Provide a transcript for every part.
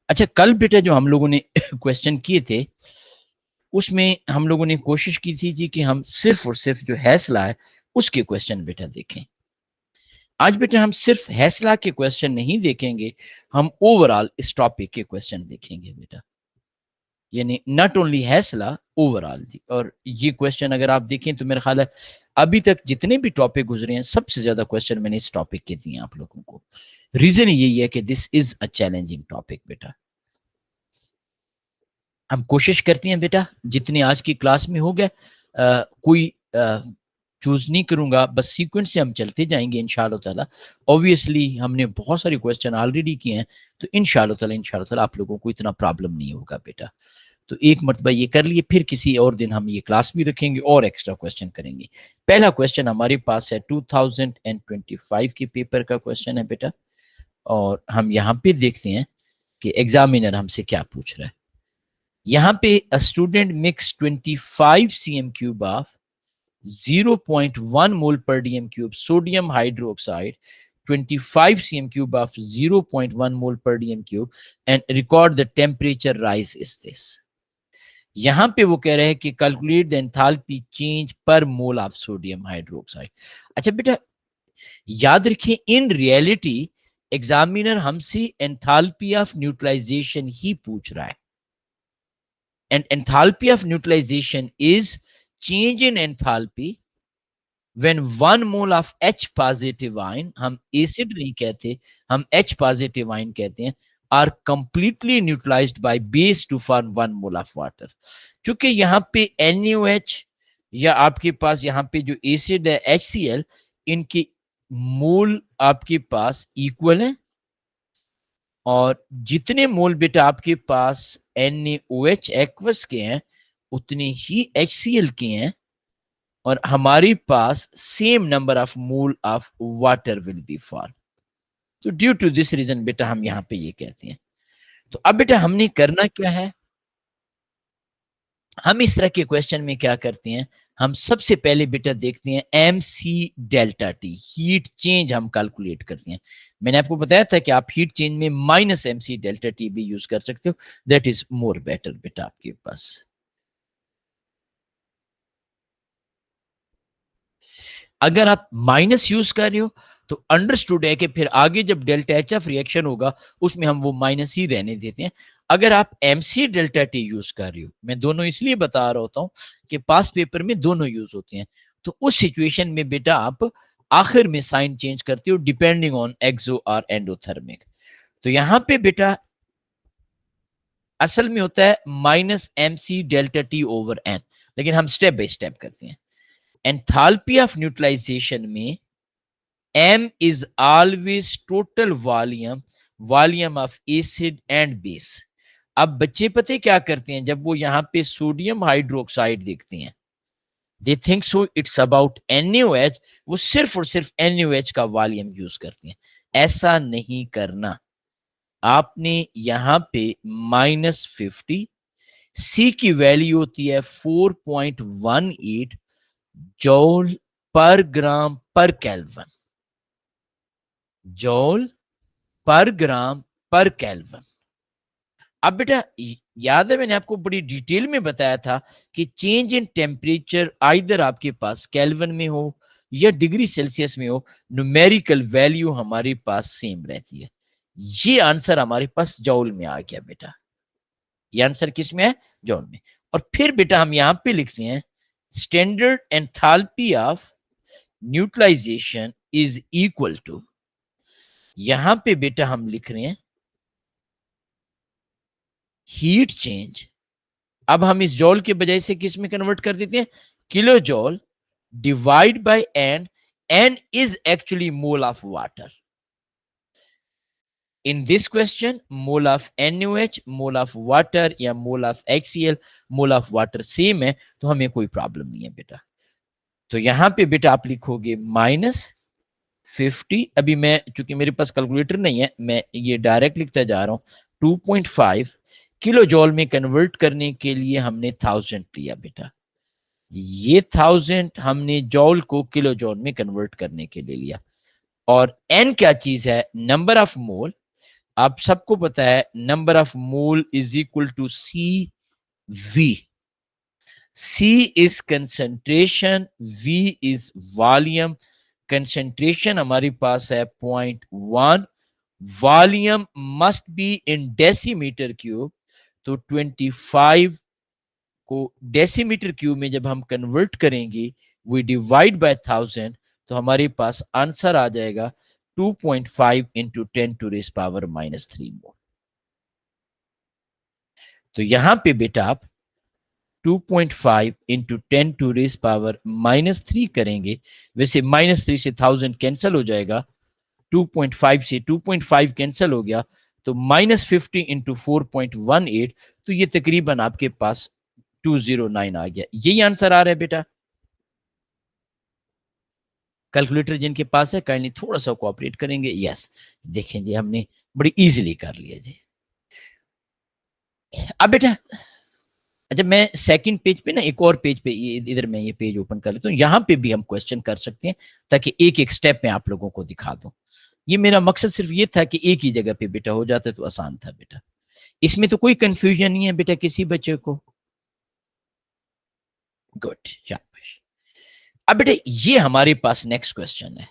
अच्छा, कल बेटा जो हम लोगों ने क्वेश्चन किए थे, उसमें हम लोगों ने कोशिश की थी जी कि हम सिर्फ और सिर्फ जो हैसला है उसके क्वेश्चन बेटा देखें। आज बेटा हम सिर्फ हैसला के क्वेश्चन नहीं देखेंगे, हम ओवरऑल इस टॉपिक के क्वेश्चन देखेंगे बेटा। यानी नॉट ओनली हैसला, ओवरऑल जी। और ये क्वेश्चन अगर आप देखें तो मेरा ख्याल है अभी तक जितने भी टॉपिक गुजरे हैं सबसे ज्यादा क्वेश्चन मैंने इस टॉपिक के दिए आप लोगों को। रीजन यही है कि this is a challenging topic बेटा। हम कोशिश करते हैं बेटा जितने आज की क्लास में हो गए, कोई चूज नहीं करूंगा, बस सीक्वेंस से हम चलते जाएंगे इंशाल्लाह ताला। ऑब्वियसली हमने बहुत सारे क्वेश्चन ऑलरेडी किए हैं, तो इंशाल्लाह ताला आप लोगों को इतना प्रॉब्लम नहीं होगा बेटा। तो एक मरतबा ये कर लिए, फिर किसी और दिन हम ये क्लास भी रखेंगे और एक्स्ट्रा क्वेश्चन करेंगे। पहला क्वेश्चन हमारे पास है 2025 के पेपर का क्वेश्चन है बेटा, और हम यहाँ पे देखते हैं कि एग्जामिनर हमसे क्या पूछ रहा है। यहाँ पे a student mix 25 cm cube of 0.1 mole per dm cube sodium hydroxide, 25 cm cube of 0.1 mole per dm cube and record the temperature rise is this। यहाँ पे वो कह रहे हैं कि कैलकुलेट द एंथैल्पी चेंज पर मोल ऑफ सोडियम हाइड्रोक्साइड। अच्छा बेटा याद रखिए, इन रियलिटी एग्जामिनर हमसे एंथैल्पी ऑफ न्यूट्रलाइजेशन ही पूछ रहा है। And enthalpy of neutralization is change in enthalpy when 1 mole of H positive ion, हम acid नहीं कहते, हम H positive ion कहते हैं, are completely neutralized by base to form 1 mole of water। चूंकि यहाँ पे NaOH या आपके पास यहाँ पे जो एसिड है HCl, इनकी मोल आपके पास इक्वल है, और जितने मोल बेटा आपके पास NaOH एक्वस के हैं उतने ही HCl के हैं, और हमारे पास same number of mole of water will be form. तो ड्यू टू दिस रीजन बेटा हम यहाँ पे ये कहते हैं। तो अब बेटा हमने करना क्या है, हम इस तरह के क्वेश्चन में क्या करते हैं, हम सबसे पहले बेटा देखते हैं MC delta T, heat change हम कैलकुलेट करते हैं। मैंने आपको बताया था कि आप हीट चेंज में माइनस MC डेल्टा टी भी यूज कर सकते हो, दैट इज मोर बेटर बेटा आपके पास। अगर आप माइनस यूज कर रहे हो तो अंडरस्टूड है कि फिर आगे जब डेल्टा एच एफ रिएक्शन होगा उसमें हम वो माइनस ही रहने देते हैं। अगर आप MC डेल्टा टी यूज कर रहे हो, मैं दोनों इसलिए बता रहा होता हूँ कि पास पेपर में दोनों यूज होते हैं, तो उस सिचुएशन में बेटा आप आखिर में साइन चेंज करते हो डिपेंडिंग ऑन एक्सो और एंडोथर्मिक। तो यहाँ पे बेटा असल में होता है minus MC delta T over n, लेकिन हम स्टेप बाय स्टेप करते हैं। एंथैल्पी ऑफ न्यूट्रलाइजेशन में M is always total volume of acid and base। अब बच्चे पते क्या करते हैं, जब वो यहाँ पे सोडियम हाइड्रोक्साइड देखते हैं, they think so it's about NaOH, वो सिर्फ और सिर्फ NaOH का वॉल्यूम यूज करते हैं। ऐसा नहीं करना, आपने यहाँ पे -50, C की वैल्यू होती है 4.18 जॉल पर ग्राम पर केल्विन, जॉल पर ग्राम पर केल्विन। अब बेटा याद है मैंने आपको बड़ी डिटेल में बताया था कि चेंज इन टेम्परेचर आइदर आपके पास केल्विन में हो या डिग्री सेल्सियस में हो, न्यूमेरिकल वैल्यू हमारे पास सेम रहती है। ये आंसर हमारे पास जॉल में आ गया बेटा, ये आंसर किस में है, जॉल में। और फिर बेटा हम यहां पे लिखते हैं standard enthalpy of neutralization is equal to, यहां पे बेटा हम लिख रहे हैं हीट चेंज। अब हम इस जॉल के बजाय से किस में कन्वर्ट कर देते हैं, kilo joule divide by n, n is actually mole of water. In this question mole of NaOH, mole of water या mole of HCl, mole of water same है, तो हमें कोई प्रॉब्लम नहीं है बेटा। तो यहां पे बेटा आप लिखोगे -50, अभी मैं चूंकि मेरे पास कैलकुलेटर नहीं है मैं ये डायरेक्ट लिखता जा रहा हूं, 2.5 किलो जॉल में कन्वर्ट करने के लिए हमने 1000 लिया बेटा, ये 1000 हमने जॉल को किलो जॉल में कन्वर्ट करने के लिए लिया। और एन क्या चीज है, नंबर ऑफ मोल, आप सबको पता है number of mole is equal to C V. C is concentration, V is volume। concentration हमारे पास है 0.1, volume must be in decimetre cube. तो 25 को डेसीमीटर क्यूब में जब हम कन्वर्ट करेंगे, वी डिवाइड बाय 1000, तो हमारे पास आंसर आ जाएगा 2.5 इंटू 10⁻³ मोल। तो यहां पे बेटा आप 2.5 इंटू 10⁻³ करेंगे। वैसे -3 से 1000 कैंसिल हो जाएगा, 2.5 से 2.5 कैंसिल हो गया, तो -50 इंटू 4.18, तो ये तकरीबन आपके पास 209 आ गया। यही आंसर आ रहा है बेटा। कैलकुलेटर जिनके पास है काइंडली थोड़ा सा कोऑपरेट करेंगे। यस, देखें जी हमने बड़ी इजीली कर लिया जी। अब बेटा अच्छा, मैं सेकंड पेज पे ना एक और पेज पे इधर मैं ये पेज ओपन कर लेता हूँ, यहाँ पे भी हम क्वेश्चन कर सकते हैं ताकि एक एक स्टेप में आप लोगों को दिखा दूं। ये मेरा मकसद सिर्फ ये था कि एक ही जगह पे बेटा हो जाता तो आसान था बेटा। इसमें तो कोई कंफ्यूजन नहीं है बेटा किसी बच्चे को। गुड, शाबाश। अब बेटा ये हमारे पास नेक्स्ट क्वेश्चन है।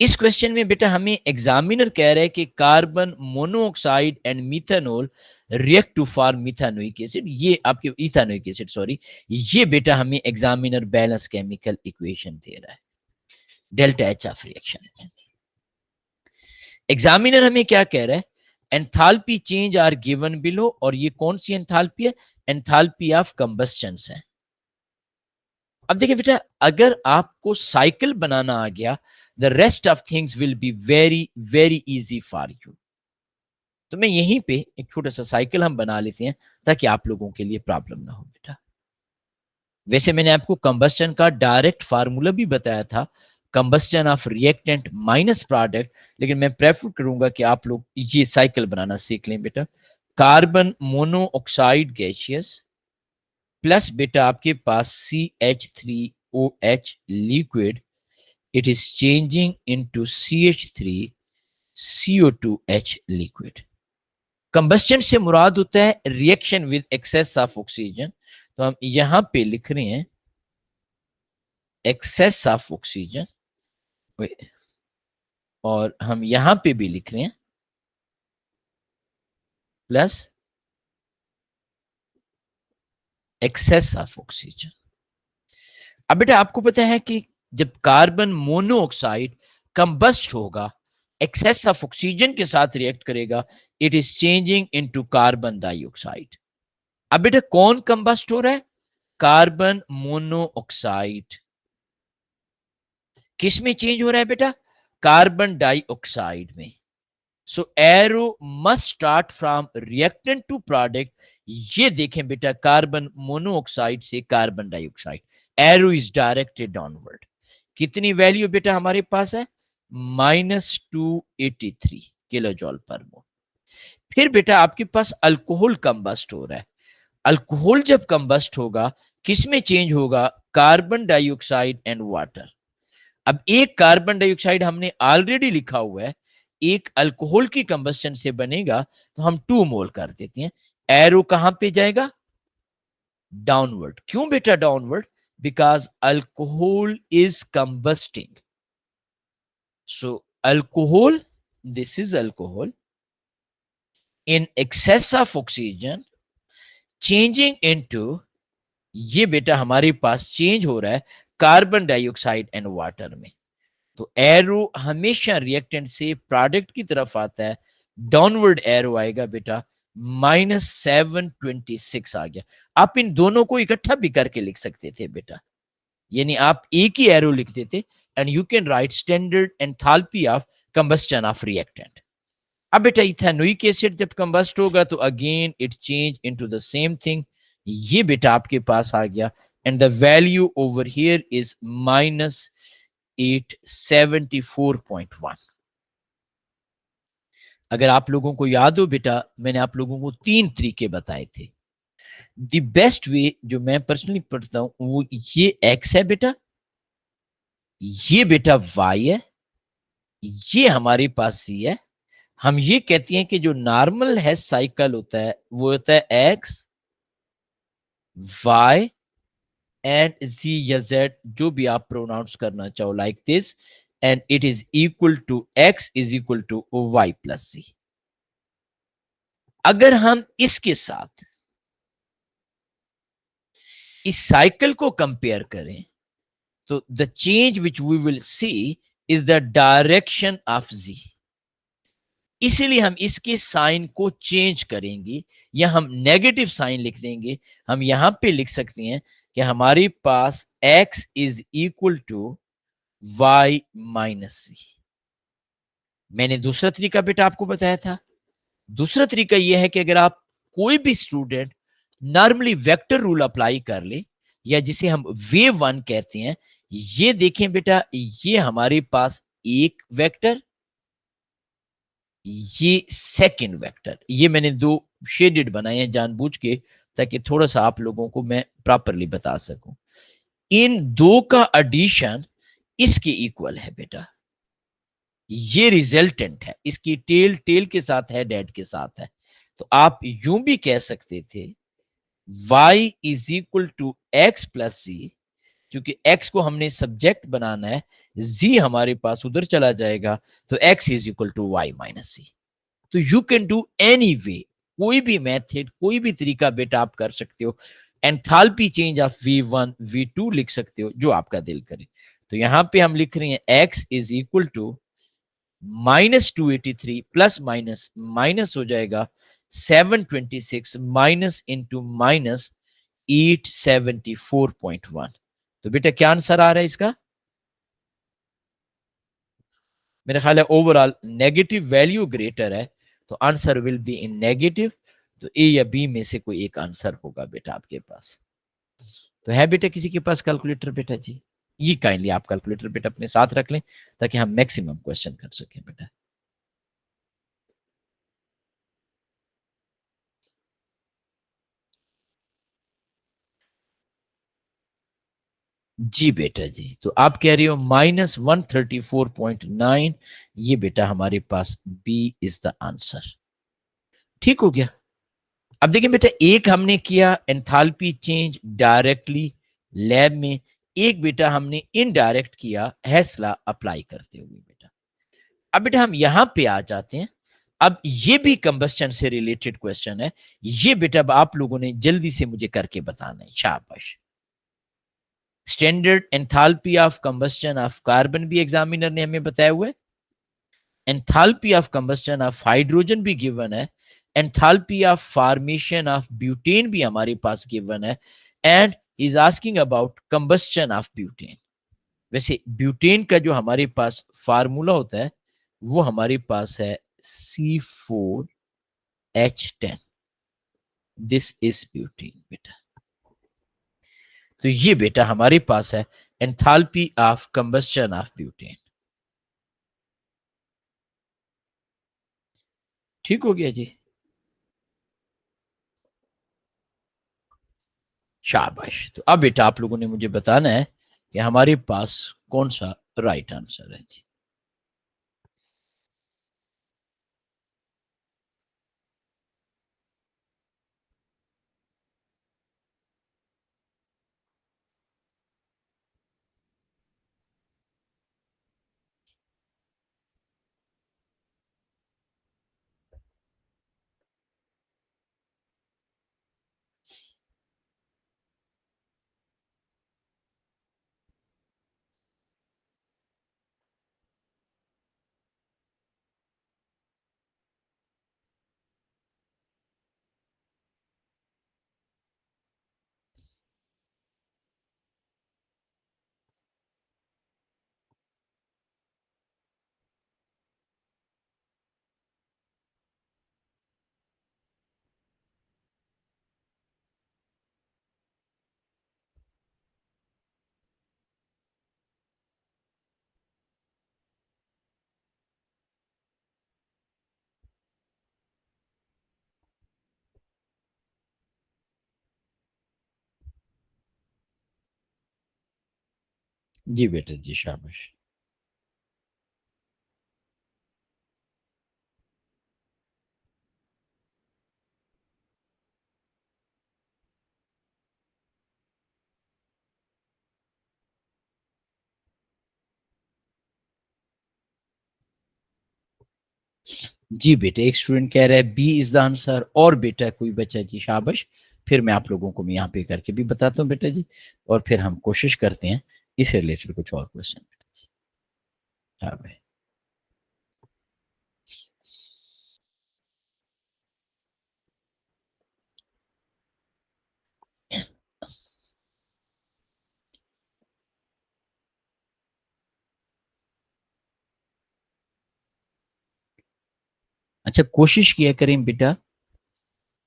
इस क्वेश्चन में बेटा हमें एग्जामिनर कह रहा है कि carbon monoxide and methanol react to form methanoic acid. ये आपके इथानोइक एसिड, सॉरी। ये बेटा हमें एग्जामिनर बैलेंस केमिकल इक्वेशन दे रहा है, delta H of reaction. Examiner हमें क्या कह रहा है, enthalpy change are given below, और ये कौन सी एंथैल्पी है, एंथैल्पी ऑफ कंबस्शन है। अब देखिए बेटा, अगर आपको साइकिल बनाना आ गया, the rest of things will be very very easy for you. तो मैं यहीं पे एक छोटा सा साइकिल हम बना लेते हैं ताकि आप लोगों के लिए प्रॉब्लम ना हो बेटा। वैसे मैंने आपको कंबस्टन का डायरेक्ट फार्मूला भी बताया था, combustion of reactant minus product, लेकिन मैं प्रेफर करूंगा कि आप लोग ये साइकिल बनाना सीख लें बेटा। कार्बन मोनोऑक्साइड गैसियस प्लस बेटा आपके पास CH3OH liquid, it is changing into CH3CO2H liquid। Combustion से मुराद होता है reaction with excess of oxygen. तो हम यहां पे लिख रहे हैं एक्सेस ऑफ ऑक्सीजन, और हम यहां पे भी लिख रहे हैं प्लस एक्सेस ऑफ ऑक्सीजन। अब बेटा आपको पता है कि जब कार्बन मोनोऑक्साइड कंबस्ट होगा, एक्सेस ऑफ ऑक्सीजन के साथ रिएक्ट करेगा, it is changing into carbon dioxide. अब बेटा कौन कंबस्ट हो रहा है, कार्बन मोनोऑक्साइड। किस में चेंज हो रहा है बेटा, कार्बन डाइऑक्साइड में। So arrow must start from reactant to product. ये देखें बेटा, कार्बन मोनोऑक्साइड से carbon dioxide, arrow is directed downward. कितनी वैल्यू बेटा हमारे पास है, -283 किलो जॉल पर मोल। फिर बेटा आपके पास अल्कोहल कंबस्ट हो रहा है। अल्कोहल जब कंबस्ट होगा, किस में चेंज होगा, कार्बन डाइऑक्साइड एंड वाटर। अब एक कार्बन डाइऑक्साइड हमने ऑलरेडी लिखा हुआ है, एक अल्कोहल की कंबस्टन से बनेगा, तो हम 2 मोल कर देते हैं। एरो कहां पे जाएगा, डाउनवर्ड। क्यों बेटा downward, because alcohol is combusting. So alcohol, this is alcohol in excess of oxygen changing into, ये बेटा हमारे पास चेंज हो रहा है कार्बन डाइऑक्साइड एंड वाटर में। तो एरो हमेशा रिएक्टेंट से प्रोडक्ट की तरफ आता है, डाउनवर्ड एरो आएगा बेटा, -726 आ गया। आप इन दोनों को इकट्ठा भी करके लिख सकते थे बेटा, यानी आप एक ही एरो लिख देते, and you can write standard enthalpy of combustion of reactant. अब बेटा इथेनोइक एसिड जब कंबस्ट होगा, तो again it change into the same thing. ये बेटा आपके पास आ गया, and the value over here is -874.1। अगर आप लोगों को याद हो बेटा, मैंने आप लोगों को 3 तरीके बताए थे। द बेस्ट वे जो मैं पर्सनली पढ़ता हूं वो ये एक्स है बेटा, ये बेटा वाई है, ये हमारे पास सी है, हम ये कहते हैं कि जो नॉर्मल है साइकिल होता है वो होता है एक्स, वाई एंड जी या जेड, जो भी आप प्रोनाउंस करना चाहो, like this, and it is equal to x is equal to y plus c. अगर हम इसके साथ इस साइकिल को कंपेयर करें तो the change which we will see is the direction of G. इसीलिए हम इसके साइन को चेंज करेंगे या हम नेगेटिव साइन लिख देंगे। हम यहां पे लिख सकते हैं कि हमारे पास x is equal to y minus c. मैंने दूसरा तरीका बेटा आपको बताया था। दूसरा तरीका यह है कि अगर आप कोई भी student normally vector rule apply कर ले, या जिसे हम वेव वन कहते हैं, ये देखें बेटा, ये हमारे पास एक वेक्टर, ये सेकंड वेक्टर, ये मैंने दो शेडेड बनाए हैं जानबूझ के, ताकि थोड़ा सा आप लोगों को मैं प्रॉपरली बता सकूं। इन दो का एडिशन इसके इक्वल है बेटा। ये रिजल्टेंट है, इसकी टेल टेल के साथ है, डेड के साथ है। तो आप यूं भी कह सकते थे y is equal to x plus c, क्योंकि x को हमने सब्जेक्ट बनाना है, z हमारे पास उधर चला जाएगा, तो x is equal to y minus c. तो you can do any way, कोई भी मेथड, कोई भी तरीका बेटा आप कर सकते हो। Enthalpy change of V1 V2 लिख सकते हो, जो आपका दिल करे। तो यहां पे हम लिख रहे हैं x is equal to -283 plus minus minus हो जाएगा 726 माइनस इंटू माइनस 874.1। तो बेटा क्या आंसर आ रहा है इसका? मेरा ख्याल है ओवरऑल नेगेटिव वैल्यू ग्रेटर है, तो answer will be in negative. तो ए या बी में से कोई एक आंसर होगा बेटा आपके पास। तो है बेटा किसी के पास कैलकुलेटर बेटा जी? ये काइंडली आप कैलकुलेटर बेटा अपने साथ रख लें, ताकि हम मैक्सिमम क्वेश्चन कर सकें बेटा। जी बेटा जी, तो आप कह रही हो -134.9, ये बेटा हमारे पास बी इज द आंसर। ठीक हो गया। अब देखिए बेटा, एक हमने किया एंथैल्पी चेंज डायरेक्टली लैब में, एक बेटा हमने इनडायरेक्ट किया हेसला अप्लाई करते हुए बेटा। अब बेटा हम यहां पे आ जाते हैं। अब ये भी कंबस्टन से रिलेटेड क्वेश्चन है, ये बेटा अब आप लोगों ने जल्दी से मुझे करके बताना है, शाबाश। Standard enthalpy of combustion of carbon भी एग्जामिनर ने हमें बताया हुआ है। Enthalpy of combustion of hydrogen भी गिवन है। Enthalpy of formation of butane भी हमारे पास गिवन है। And is asking about combustion of butane. वैसे ब्यूटेन का जो हमारे पास फार्मूला होता है वो हमारे पास है C4H10। दिस इज ब्यूटेन बेटा। तो ये बेटा हमारे पास है enthalpy of combustion of butane. ठीक हो गया जी। शाबाश। तो अब बेटा आप लोगों ने मुझे बताना है कि हमारे पास कौन सा राइट आंसर है जी। जी बेटा जी, शाबाश। जी बेटा, एक स्टूडेंट कह रहा है बी इज द आंसर, और बेटा कोई बच्चा जी शाबाश। फिर मैं आप लोगों को मैं यहाँ पे करके भी बताता हूँ बेटा जी, और फिर हम कोशिश करते हैं इससे रिलेटेड कुछ और क्वेश्चन बेटा जी। हाँ भाई। अच्छा, कोशिश किया करें बेटा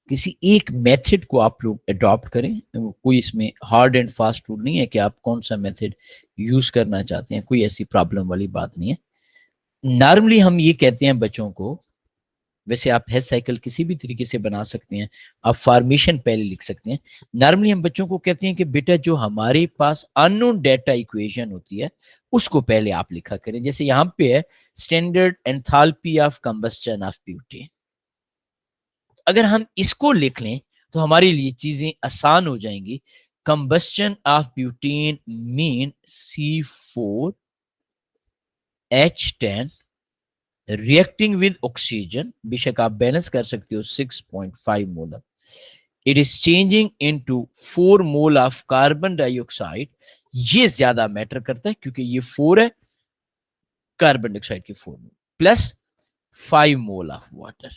किसी एक मेथड को आप लोग अडॉप्ट करें। कोई इसमें हार्ड एंड फास्ट रूल नहीं है कि आप कौन सा मेथड यूज करना चाहते हैं, कोई ऐसी प्रॉब्लम वाली बात नहीं है। नॉर्मली हम ये कहते हैं बच्चों को, वैसे आप हेड साइकिल किसी भी तरीके से बना सकते हैं, आप फॉर्मेशन पहले लिख सकते हैं। नॉर्मली हम बच्चों को कहते हैं कि बेटा जो हमारे पास अननोन डेटा इक्वेशन होती है उसको पहले आप लिखा करें। जैसे यहाँ पे है standard enthalpy of combustion of butane. अगर हम इसको लिख लें तो हमारे लिए चीजें आसान हो जाएंगी। Combustion of butane mean C4H10 reacting with oxygen, बेशक आप बैलेंस कर सकते हो 6.5 molar, it is changing into 4 mole of carbon dioxide. ये ज्यादा मैटर करता है क्योंकि ये 4 है, कार्बन डाइऑक्साइड के 4 मोल प्लस 5 मोल ऑफ वाटर।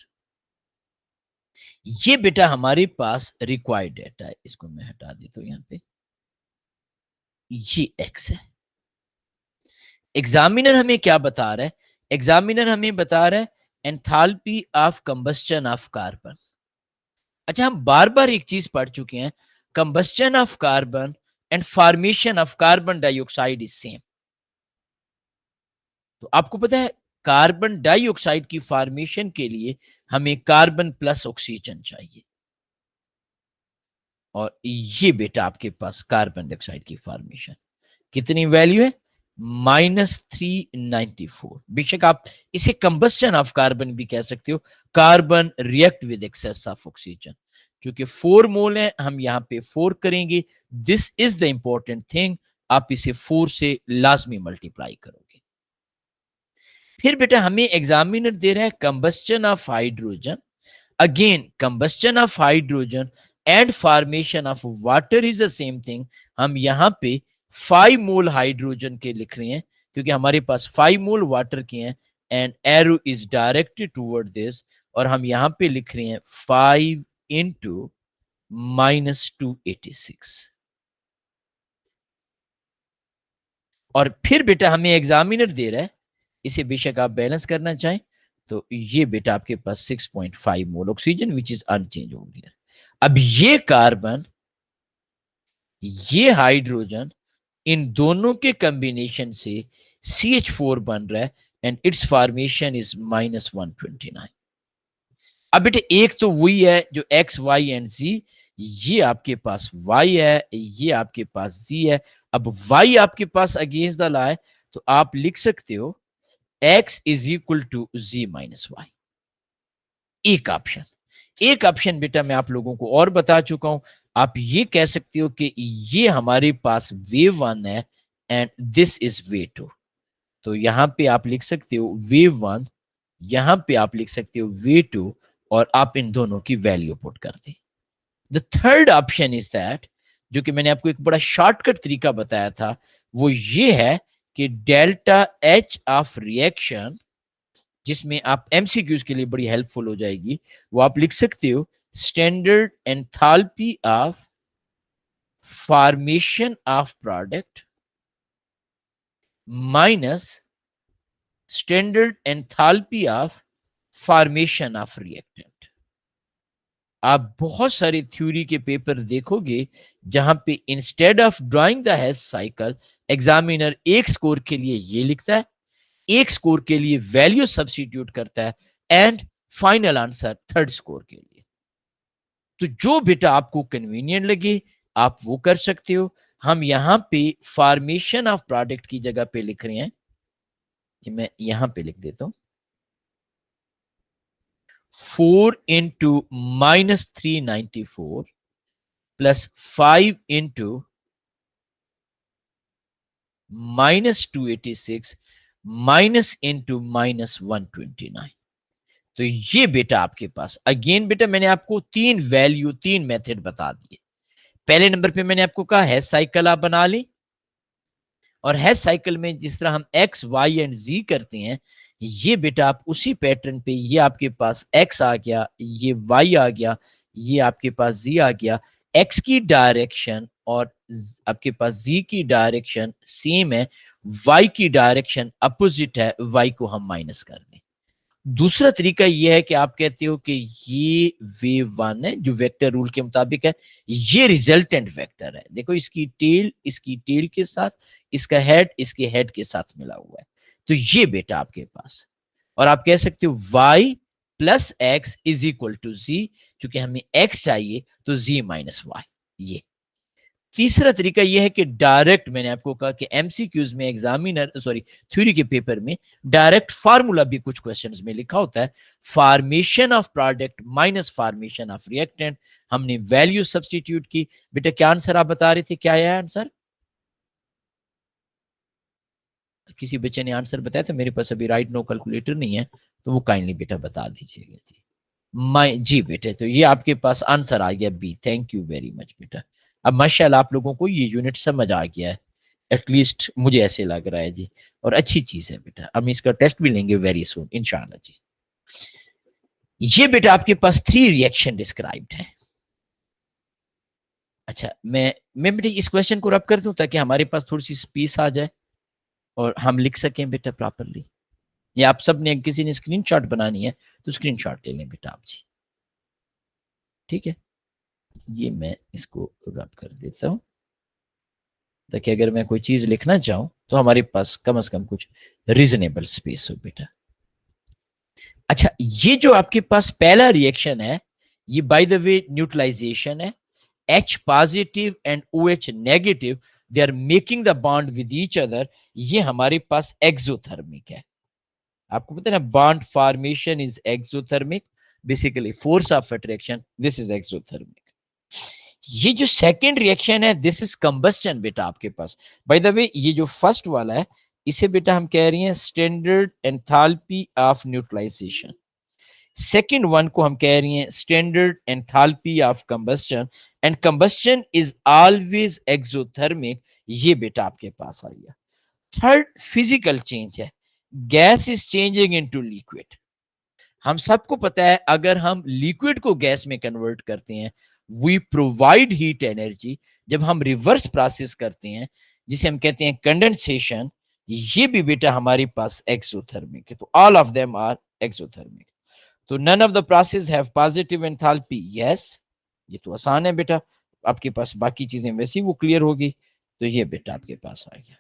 ये बेटा हमारे पास रिक्वायर्ड डेटा है, इसको मैं हटा देता हूं यहां पे। ये एक्स है। एग्जामिनर हमें क्या बता रहा है? एग्जामिनर हमें बता रहा है enthalpy of combustion of carbon. अच्छा, हम बार बार एक चीज पढ़ चुके हैं, combustion of carbon and formation of carbon dioxide is same. तो आपको पता है कार्बन डाइऑक्साइड की फॉर्मेशन के लिए हमें कार्बन प्लस ऑक्सीजन चाहिए, और ये बेटा आपके पास कार्बन डाइऑक्साइड की फॉर्मेशन कितनी वैल्यू है? -394। बेशक आप इसे कंबस्टन ऑफ कार्बन भी कह सकते हो, carbon react with excess of oxygen. क्योंकि 4 मोल है, हम यहाँ पे 4 करेंगे। This is the important thing, आप इसे 4 से लाजमी मल्टीप्लाई करोगे। फिर बेटा हमें एग्जामिनर दे रहा है combustion of hydrogen. Again combustion of hydrogen and formation of water is the same thing. हम यहाँ पे 5 मोल हाइड्रोजन के लिख रहे हैं क्योंकि हमारे पास 5 मोल वाटर के हैं, and arrow is directed toward this, और हम यहाँ पे लिख रहे हैं 5 इंटू -286। और फिर बेटा हमें एग्जामिनर दे रहा है, इसे बेशक आप बैलेंस करना चाहें तो ये बेटा आपके पास 6.5 mole oxygen which is unchange हो गया। अब ये कार्बन, ये हाइड्रोजन, इन दोनों के कॉम्बिनेशन से CH4 बन रहा है, एंड इट्स फॉर्मेशन इज -129। अब बेटे एक तो वही है जो एक्स वाई एंड जी, ये आपके पास y है, ये आपके पास z है। अब y आपके पास अगेंस्ट द ला है, तो आप लिख सकते हो x is equal to z minus y. एक ऑप्शन, एक ऑप्शन बेटा मैं आप लोगों को और बता चुका हूं। आप ये कह सकते हो कि ये हमारे पास वेव वन है and this is wave two. तो यहां पे आप लिख सकते हो वेव वन, यहां पे आप लिख सकते हो वेव टू, और आप इन दोनों की वैल्यू पुट कर दें। The third option is that, जो कि मैंने आपको एक बड़ा शॉर्टकट तरीका बताया था, वो ये है कि डेल्टा एच ऑफ रिएक्शन, जिसमें आप एमसीक्यूज के लिए बड़ी हेल्पफुल हो जाएगी, वो आप लिख सकते हो standard enthalpy of formation of product minus standard enthalpy of formation of reactant. आप बहुत सारे थ्योरी के पेपर देखोगे जहां पे instead of drawing the Hess cycle, examiner एक स्कोर के लिए ये लिखता है, एक स्कोर के लिए वैल्यू सब्स्टिट्यूट करता है, and final answer third score के लिए। तो जो बेटा आपको कन्वीनियंट लगे आप वो कर सकते हो। हम यहाँ पे फॉर्मेशन ऑफ प्रोडक्ट की जगह पे लिख रहे हैं, ये मैं यहां पे लिख देता हूं 4 into -394 plus 5 into -286 minus into -129। तो ये बेटा आपके पास अगेन बेटा मैंने आपको तीन वैल्यू तीन मेथड बता दिए। पहले नंबर पे मैंने आपको कहा है साइकिल आप बना ली, और हैश साइकिल में जिस तरह हम एक्स वाई एंड जी करते हैं, ये बेटा आप उसी पैटर्न पे, ये आपके पास एक्स आ गया, ये वाई आ गया, ये आपके पास जी आ गया। एक्स की डायरेक्शन और आपके पास जी की डायरेक्शन सेम है, वाई की डायरेक्शन अपोजिट है, वाई को हम माइनस कर दें। दूसरा तरीका यह है कि आप कहते हो कि ये वेव वन है जो वेक्टर रूल के मुताबिक है, ये रिजल्टेंट वेक्टर है, देखो इसकी टेल के साथ, इसका हेड इसके हेड के साथ मिला हुआ है। तो ये बेटा आपके पास, और आप कह सकते हो y plus x is equal to G, क्योंकि हमें x चाहिए तो z माइनस वाई। ये तीसरा तरीका यह है कि डायरेक्ट, मैंने आपको कहा कि एमसीक्यूज में, एग्जामिनर सॉरी थ्योरी के पेपर में डायरेक्ट फार्मूला भी कुछ क्वेश्चंस में लिखा होता है, formation of product minus formation of reactant. हमने वैल्यू सब्स्टिट्यूट की। बेटा क्या आंसर आप बता रहे थे, क्या है आंसर? किसी बच्चे ने आंसर बताया था, मेरे पास अभी राइट नो कैलकुलेटर नहीं है, तो वो काइंडली बेटा बता दीजिएगा जी। माई जी बेटे, तो ये आपके पास आंसर आ गया B. Thank you very much बेटा। अब माशाल्लाह आप लोगों को ये यूनिट समझ आ गया है, एटलीस्ट मुझे ऐसे लग रहा है जी, और अच्छी चीज है बेटा। हम इसका टेस्ट भी लेंगे वेरी सुन इंशाल्लाह जी। ये बेटा आपके पास थ्री रिएक्शन डिस्क्राइब्ड है। अच्छा, मैं बेटा इस क्वेश्चन को रब कर दूं ताकि हमारे पास थोड़ी सी स्पेस आ जाए और हम लिख सकें बेटा प्रॉपरली। या आप सब ने, किसी ने स्क्रीनशॉट बनानी है तो स्क्रीनशॉट ले लें बेटा आप जी, ठीक है। ये मैं इसको रब कर देता हूं ताकि अगर मैं कोई चीज लिखना चाहूं तो हमारे पास कम से कम कुछ रीजनेबल स्पेस हो बेटा। अच्छा, ये जो आपके पास पहला रिएक्शन है, ये बाय द वे न्यूट्रलाइजेशन है। H positive and OH negative, they are making the bond with each other. ये हमारे पास एक्सोथर्मिक है। आपको पता है ना, bond formation is exothermic, basically force of attraction, this is exothermic. ये जो सेकंड रिएक्शन है, दिस इज कंबस्टन बेटा आपके पास। बाय द वे ये जो फर्स्ट वाला है, इसे बेटा हम कह रहे हैं standard enthalpy of neutralization. Second one को हम कह रहे हैं standard enthalpy of combustion, and combustion is always exothermic. ये बेटा आपके पास आ गया। थर्ड फिजिकल चेंज है, gas is changing into liquid. हम सबको पता है अगर हम लिक्विड को गैस में कन्वर्ट करते हैं, वी प्रोवाइड हीट एनर्जी। जब हम रिवर्स प्रोसेस करते हैं, जिसे हम कहते हैं कंडेंसेशन, ये भी बेटा हमारे पास एक्सोथर्मिक है। तो all of them are exothermic. तो none of the process have positive enthalpy, yes, ये तो आसान है बेटा। आपके पास बाकी चीजें वैसी वो क्लियर होगी। तो ये बेटा आपके पास आ गया।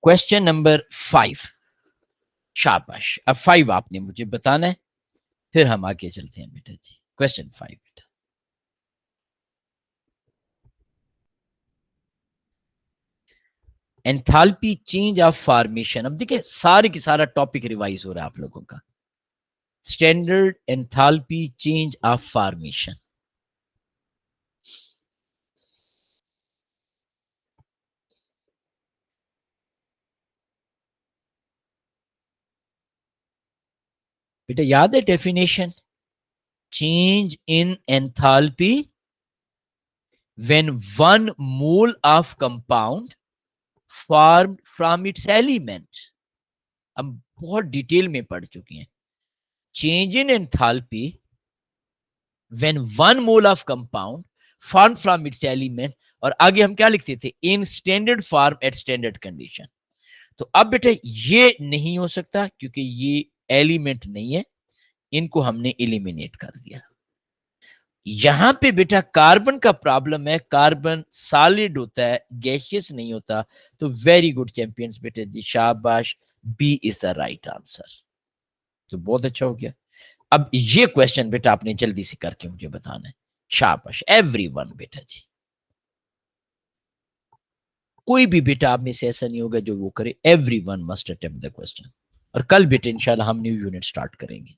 Question number 5। शाबाश, अब 5 आपने मुझे बताना है, फिर हम आगे चलते हैं बेटा जी। क्वेश्चन 5 बेटा, एंथैल्पी चेंज ऑफ फॉर्मेशन। अब देखिए सारे की सारा टॉपिक रिवाइज हो रहा है आप लोगों का। Standard enthalpy change of formation. बेटा याद है definition, change in enthalpy when one mole of compound formed from its element। हम बहुत डिटेल में पढ़ चुके हैं। Change in enthalpy when one mole of compound formed from its element, और आगे हम क्या लिखते थे, in standard form at standard condition. तो अब बेटा ये नहीं हो सकता क्योंकि ये एलिमेंट नहीं है, इनको हमने एलिमिनेट कर दिया। यहां पे बेटा कार्बन का प्रॉब्लम है, कार्बन सॉलिड होता है, गैसियस नहीं होता। तो वेरी गुड चैंपियंस बेटे जी, शाबाश, B is the right answer. तो बहुत अच्छा हो गया। अब ये क्वेश्चन बेटा आपने जल्दी से करके मुझे बताना है। शाबाश एवरीवन बेटा जी, कोई भी बेटा आप में से ऐसा नहीं होगा जो वो करे, everyone must attempt the question. और कल बेटे इंशाल्लाह हम न्यू यूनिट स्टार्ट करेंगे।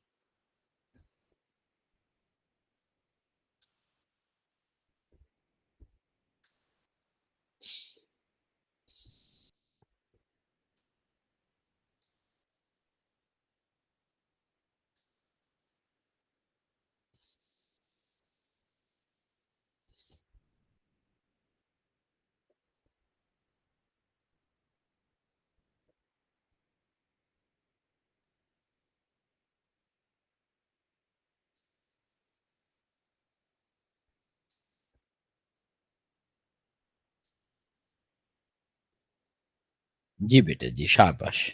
जी बेटा जी, शाबाश।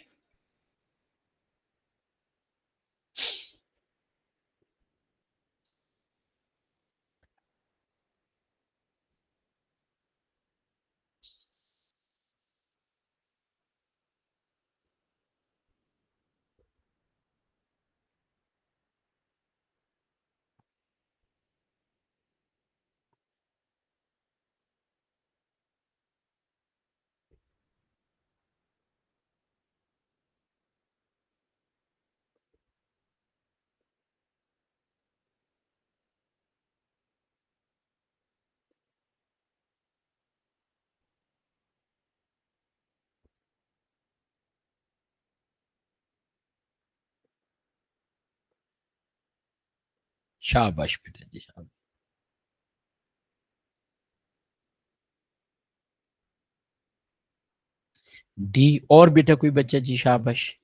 शाबाश बेटा जी, शाबाश। डी। और बेटा कोई बच्चा जी, शाबाश।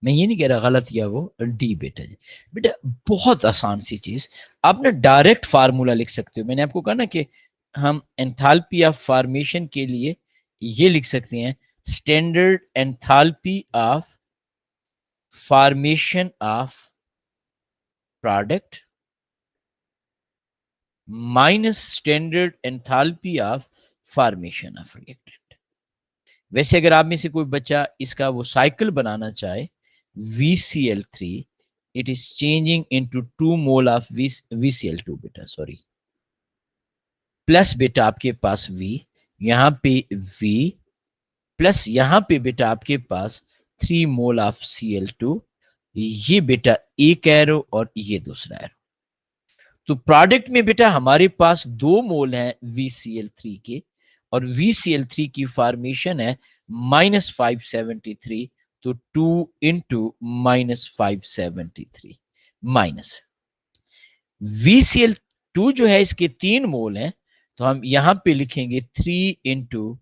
मैं ये नहीं कह रहा गलत किया वो, डी बेटा जी। बेटा बहुत आसान सी चीज, आप ना डायरेक्ट फार्मूला लिख सकते हो। मैंने आपको कहा ना कि हम एंथैल्पी ऑफ फॉर्मेशन के लिए ये लिख सकते हैं, standard enthalpy of formation of product minus standard enthalpy of formation of reactant. वैसे अगर आप में से कोई बच्चा इसका वो साइकिल बनाना चाहे, VCl3, it is changing into 2 mole of VCl2 बेटा, सॉरी, प्लस बेटा आपके पास V, यहां पे V, प्लस यहां पे बेटा आपके पास 3 मोल ऑफ Cl2। ये बेटा एक एरो और ये दूसरा एरो। तो प्रोडक्ट में बेटा हमारे पास 2 मोल हैं VCl3 के, और VCl3 की फॉर्मेशन है -573। तो 2 × -573 माइनस VCl2 जो है इसके 3 मोल हैं, तो हम यहां पे लिखेंगे 3 ×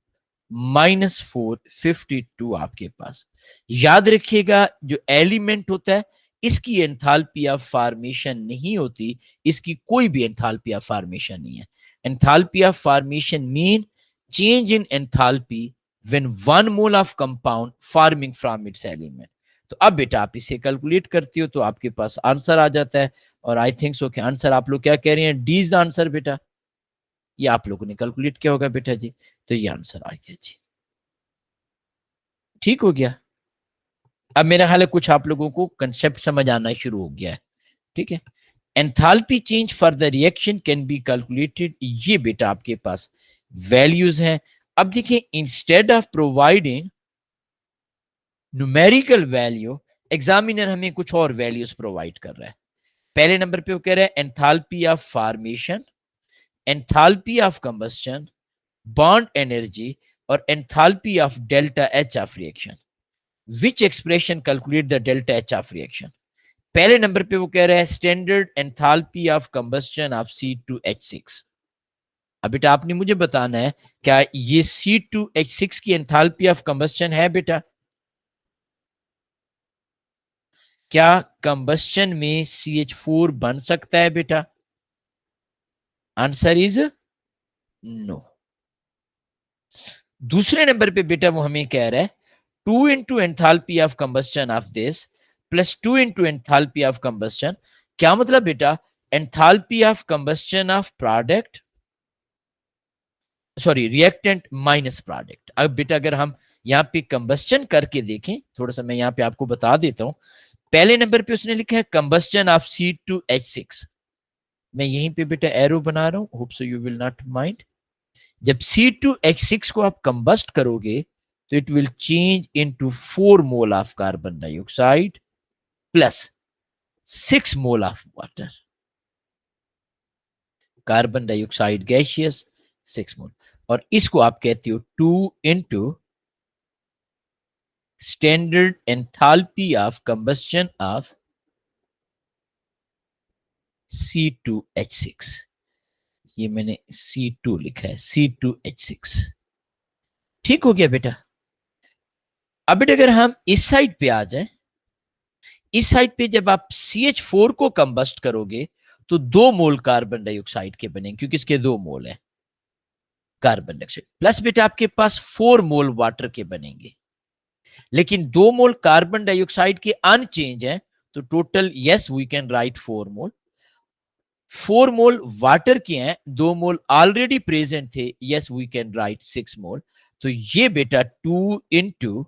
-452 आपके पास। याद रखिएगा जो एलिमेंट होता है इसकी एंथैल्पी ऑफ फॉर्मेशन नहीं होती, इसकी कोई भी एंथैल्पी ऑफ फॉर्मेशन नहीं है। Enthalpy of formation mean change in enthalpy when 1 mole of compound forming from its element. तो अब बेटा आप इसे कैलकुलेट करते हो तो आपके पास आंसर आ जाता है। और आई थिंक सो कि आंसर आप लोग क्या कह रहे हैं, डी इज द आंसर बेटा। ये आप लोगों ने कैलकुलेट किया होगा बेटा जी, तो ये आंसर आ गया जी। ठीक हो गया। अब मेरा ख्याल है कुछ आप लोगों को कंसेप्ट समझ आना शुरू हो गया है। ठीक है। Enthalpy change for the reaction can be calculated, ये बेटा आपके पास वैल्यूज हैं। अब देखिए, instead of providing numerical value, examiner हमें कुछ और वैल्यूज प्रोवाइड कर रहा है। पहले नंबर पे वो कह रहा है enthalpy of formation, enthalpy of combustion, bond energy, और enthalpy of delta H of reaction. Which expression calculate the delta H of reaction. पहले नंबर पे वो कह रहा है standard enthalpy of combustion of C2H6। अब बेटा आपने मुझे बताना है क्या ये C2H6 की एंथैल्पी ऑफ कंबस्शन है बेटा? क्या कंबस्शन में CH4 बन सकता है बेटा? Answer is no. दूसरे नंबर पे बेटा वो हमें कह रहा है 2 × enthalpy of combustion of this plus 2 × enthalpy of combustion. क्या मतलब बेटा? Enthalpy of combustion of product, sorry reactant minus product. अब बेटा अगर हम यहाँ पे कंबस्शन करके देखें, थोड़ा सा मैं यहाँ पे आपको बता देता हूं। पहले नंबर पे उसने लिखा है कंबस्शन ऑफ C2H6। मैं यहीं पे बेटा एरो बना रहा हूं, hope so you will not mind. जब C2H6 को आप कंबस्ट करोगे तो it will change into 4 mole of carbon dioxide plus 6 mole of water. Carbon dioxide gaseous 6 मोल, और इसको आप कहते हो 2 × standard enthalpy of combustion of C2H6। ये मैंने C2 लिखा है, C2H6। ठीक हो गया बेटा। अब बेटा अगर हम इस साइड पे आ जाए, इस साइड पे जब आप CH4 को कंबस्ट करोगे तो 2 मोल कार्बन डाइऑक्साइड के बनेंगे, क्योंकि इसके 2 मोल है। कार्बन डाइऑक्साइड, प्लस बेटा आपके पास 4 मोल वाटर के बनेंगे, लेकिन 2 मोल कार्बन डाइऑक्साइड के अनचेंज है, तो total yes we can write 4 mole. 4 mole water के हैं, 2 मोल ऑलरेडी प्रेजेंट थे, yes we can write 6 mole. तो ये बेटा 2 into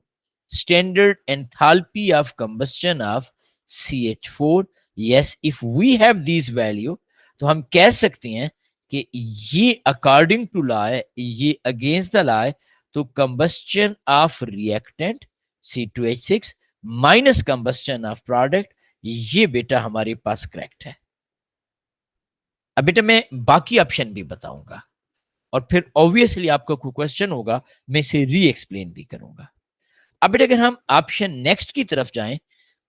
standard enthalpy of combustion of CH4। Yes, if we have this value तो हम कह सकते हैं कि ये अकॉर्डिंग टू लॉ है, ये अगेंस्ट द लॉ है। तो combustion of reactant C2H6 minus combustion of product, ये बेटा हमारे पास करेक्ट है। अब बेटा मैं बाकी ऑप्शन भी बताऊंगा और फिर ऑब्वियसली आपका कोई क्वेश्चन होगा, मैं इसे री एक्सप्लेन भी करूंगा। अब बेटा अगर हम ऑप्शन नेक्स्ट की तरफ जाएं,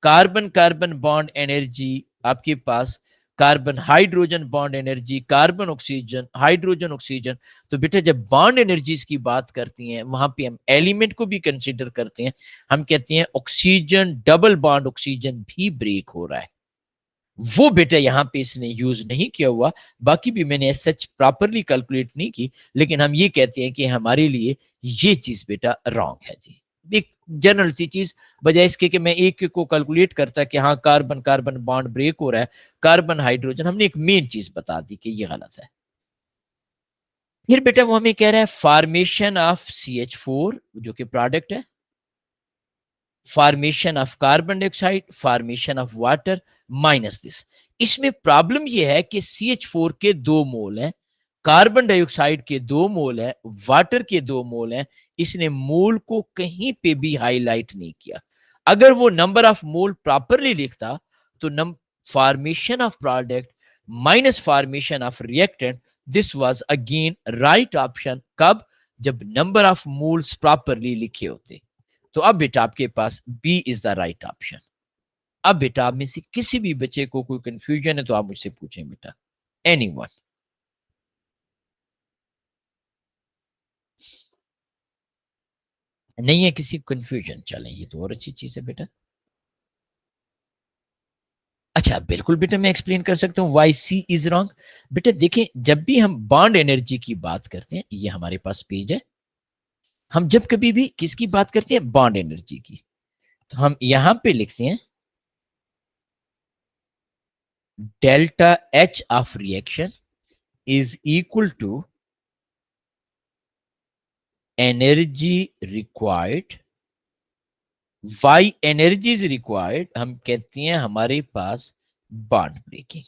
कार्बन कार्बन बॉन्ड एनर्जी, आपके पास carbon hydrogen bond energy, carbon oxygen, hydrogen oxygen. तो बेटा जब बॉन्ड एनर्जीज की बात करती हैं, वहां पे हम एलिमेंट को भी कंसीडर करते हैं। हम कहते हैं ऑक्सीजन डबल बॉन्ड ऑक्सीजन भी ब्रेक हो रहा है, वो बेटा यहां पे इसने यूज नहीं किया हुआ। बाकी भी मैंने सच प्रॉपरली कैलकुलेट नहीं की, लेकिन हम ये कहते हैं कि हमारे लिए ये चीज बेटा रॉन्ग है जी। एक जनरल सी चीज, बजाय इसके कि मैं एक को कैलकुलेट करता कि हाँ कार्बन कार्बन बॉन्ड ब्रेक हो रहा है, कार्बन हाइड्रोजन, हमने एक मेन चीज बता दी कि ये गलत है। फिर बेटा वो हमें कह रहा है फॉर्मेशन ऑफ CH4 जो कि प्रोडक्ट है, formation of carbon dioxide, formation of water, minus this. इसमें प्रॉब्लम यह है कि CH4 के 2 मोल हैं, कार्बन डाइऑक्साइड के 2 मोल हैं, वाटर के 2 मोल हैं। इसने मोल को कहीं पे भी हाईलाइट नहीं किया। अगर वो नंबर ऑफ मोल प्रॉपरली लिखता तो formation of product minus formation of reactant, this was again right option. कब? जब नंबर ऑफ मोल्स प्रॉपरली लिखे होते। तो अब बेटा आपके पास B is the right option. अब बेटा आप में से किसी भी बच्चे को कोई कंफ्यूजन है तो आप मुझसे पूछें बेटा, एनीवन। नहीं है किसी कंफ्यूजन? चलें, ये तो और अच्छी चीज है बेटा। अच्छा बिल्कुल बेटा, मैं एक्सप्लेन कर सकता हूं वाई सी इज रॉन्ग। बेटा देखें, जब भी हम बॉन्ड एनर्जी की बात करते हैं, ये हमारे पास पेज है, हम जब कभी भी किसकी बात करते हैं, बॉन्ड एनर्जी की, तो हम यहां पे लिखते हैं delta H of reaction is equal to energy required. Why energy is required, हम कहते हैं हमारे पास बॉन्ड ब्रेकिंग।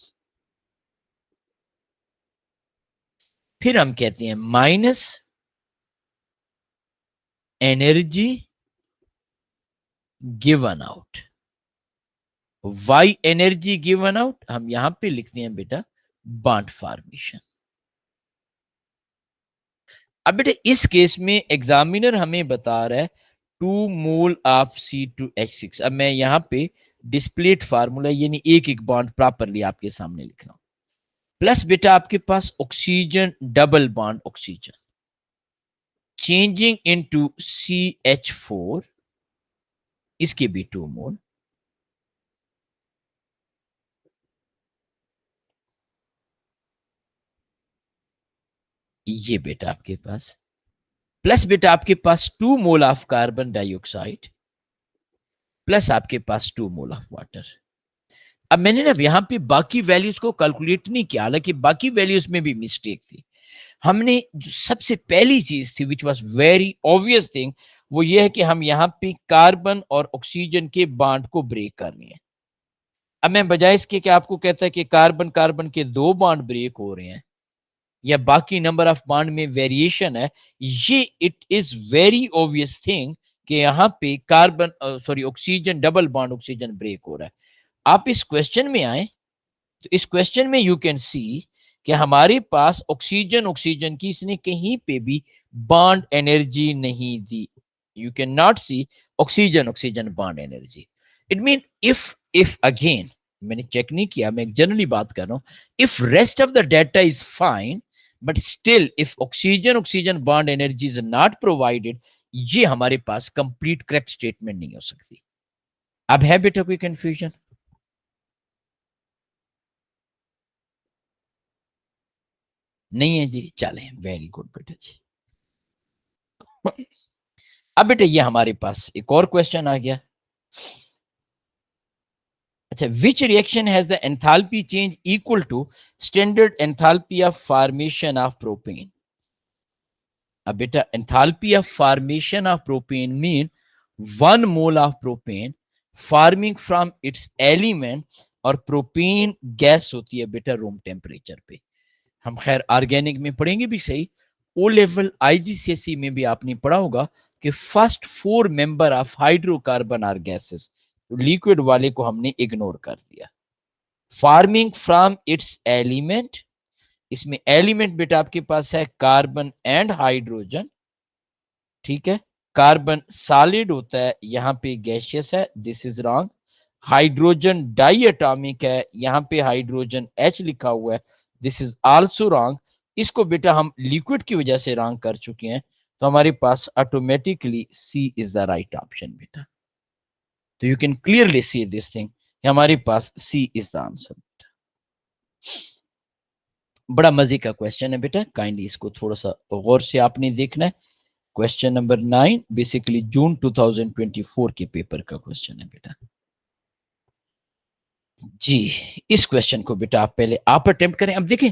फिर हम कहते हैं minus energy given out. Why energy given out, हम यहां पे लिखते हैं बेटा बॉन्ड फॉर्मेशन। अब बेटा इस केस में एग्जामिनर हमें बता रहा है 2 मोल ऑफ C2H6। अब मैं यहां पे डिस्प्लेड फार्मूला यानी एक एक बॉन्ड प्रॉपरली आपके सामने लिख रहा हूं। प्लस बेटा आपके पास oxygen double bond oxygen changing into CH4, इसके भी 2 मोल। ये बेटा आपके पास प्लस बेटा आपके पास 2 mole of carbon dioxide plus आपके पास 2 मोल ऑफ वाटर। अब मैंने ना यहां पे बाकी वैल्यूज को कैलकुलेट नहीं किया, हालांकि बाकी वैल्यूज में भी मिस्टेक थी। हमने जो सबसे पहली चीज थी which was very obvious thing, वो ये है कि हम यहाँ पे कार्बन और ऑक्सीजन के बॉन्ड को ब्रेक कर रहे हैं। अब मैं बजाय इसके कि आपको कहता है कि कार्बन कार्बन के 2 बॉन्ड ब्रेक हो रहे हैं या बाकी नंबर ऑफ बॉन्ड में वेरिएशन है, ये it is very obvious thing कि यहाँ पे carbon sorry oxygen double bond oxygen break हो रहा है। आप इस क्वेश्चन में आए तो इस क्वेश्चन में यू कैन सी कि हमारे पास ऑक्सीजन ऑक्सीजन की इसने कहीं पे भी बॉन्ड एनर्जी नहीं दी। You can not see oxygen oxygen bond energy. It mean if again मैंने चेक नहीं किया, मैं जनरली बात कर रहा हूं, if rest of the data is fine but still if oxygen oxygen bond energy is not provided, ये हमारे पास कंप्लीट करेक्ट स्टेटमेंट नहीं हो सकती। अब है बेटा कोई कंफ्यूजन? नहीं है जी, चलें, वेरी गुड बेटा जी। अब बेटा ये हमारे पास एक और क्वेश्चन आ गया। अच्छा, which reaction has the enthalpy change equal to standard enthalpy of formation of propane. अब बेटा enthalpy of formation of propane mean 1 mole of propane forming from its element, और प्रोपेन गैस होती है बेटा रूम टेम्परेचर पे। हम खैर organic में पढ़ेंगे भी सही, ओ लेवल आईजीसीएसई में भी आपने पढ़ा होगा कि first 4 member of hydrocarbon are gases, liquid वाले को हमने इग्नोर कर दिया। फार्मिंग फ्रॉम इट्स एलिमेंट, इसमें एलिमेंट बेटा आपके पास है कार्बन एंड हाइड्रोजन, ठीक है। कार्बन सॉलिड होता है, यहां पे गैसियस है, this is wrong. Hydrogen diatomic है, यहां पे हाइड्रोजन H लिखा हुआ है, दिस इज आल्सो रॉन्ग। इसको बेटा हम लिक्विड की वजह से रॉन्ग कर चुके हैं, तो हमारे पास automatically C is the right option बेटा। तो you can clearly see this thing, हमारे पास सी इज द आंसर। बड़ा मजे का क्वेश्चन है बेटा, काइंडली इसको थोड़ा सा गौर से आपने देखना है। क्वेश्चन नंबर 9 बेसिकली जून 2024 के पेपर का क्वेश्चन है बेटा जी। इस क्वेश्चन को बेटा आप पहले आप अटेम्प्ट करें। अब देखें,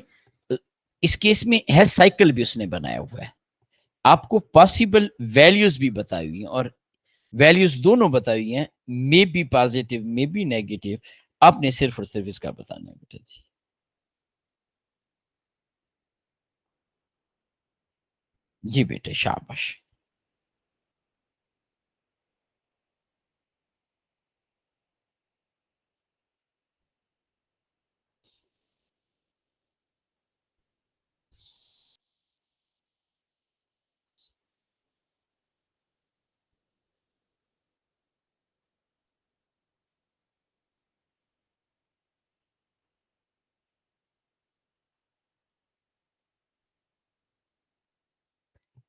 इस केस में हैश साइकिल भी उसने बनाया हुआ है, आपको पॉसिबल वैल्यूज भी बताई हुई हैं, और वैल्यूज दोनों बताई हुई हैं, may be positive may be negative, आपने सिर्फ और सिर्फ इसका बताना है बेटा जी। जी बेटे शाबाश।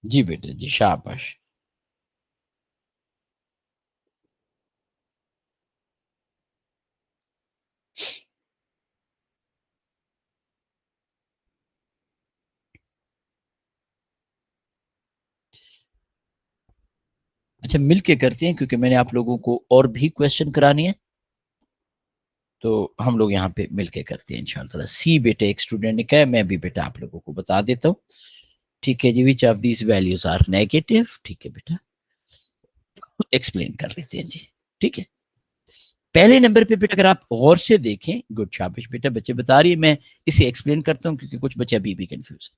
जी बेटे जी शाबाश। अच्छा मिलके करते हैं, क्योंकि मैंने आप लोगों को और भी क्वेश्चन करानी है, तो हम लोग यहाँ पे मिलके करते हैं इंशाल्लाह। सी बेटे एक स्टूडेंट ने कहा, मैं भी बेटा आप लोगों को बता देता हूँ, ठीक है जी। Which of these values are negative, ठीक है बेटा, एक्सप्लेन कर लेते हैं जी, ठीक है। पहले नंबर पे बेटा अगर आप गौर से देखें, गुड शाबाश बेटा, बच्चे बता रही है, मैं इसे एक्सप्लेन करता हूँ क्योंकि कुछ बच्चे अभी भी कंफ्यूज है।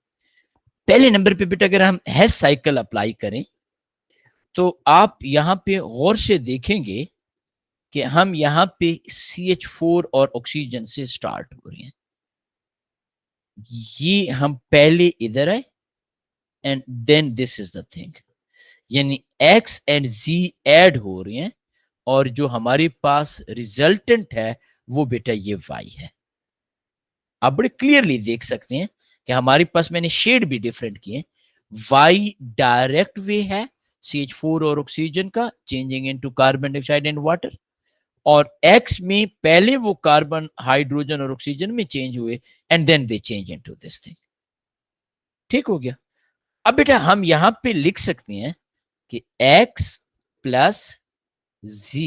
पहले नंबर पे बेटा अगर हम हैश साइकिल अप्लाई करें, तो आप यहाँ पे गौर से देखेंगे कि हम यहाँ पे CH4 और ऑक्सीजन से स्टार्ट हो रहे हैं, ये हम पहले इधर आए and then this is the thing, यानी X एंड Z ऐड हो रहे हैं, और जो हमारे पास रिजल्टेंट है वो बेटा ये Y है। आप बड़े क्लियरली देख सकते हैं कि हमारे पास, मैंने शेड भी डिफरेंट किए, Y डायरेक्ट वे है CH4 और ऑक्सीजन का, changing into carbon dioxide and water, और X में पहले वो कार्बन हाइड्रोजन और ऑक्सीजन में चेंज हुए and then they change into this thing. ठीक हो गया। अब बेटा हम यहां पे लिख सकते हैं कि X plus Z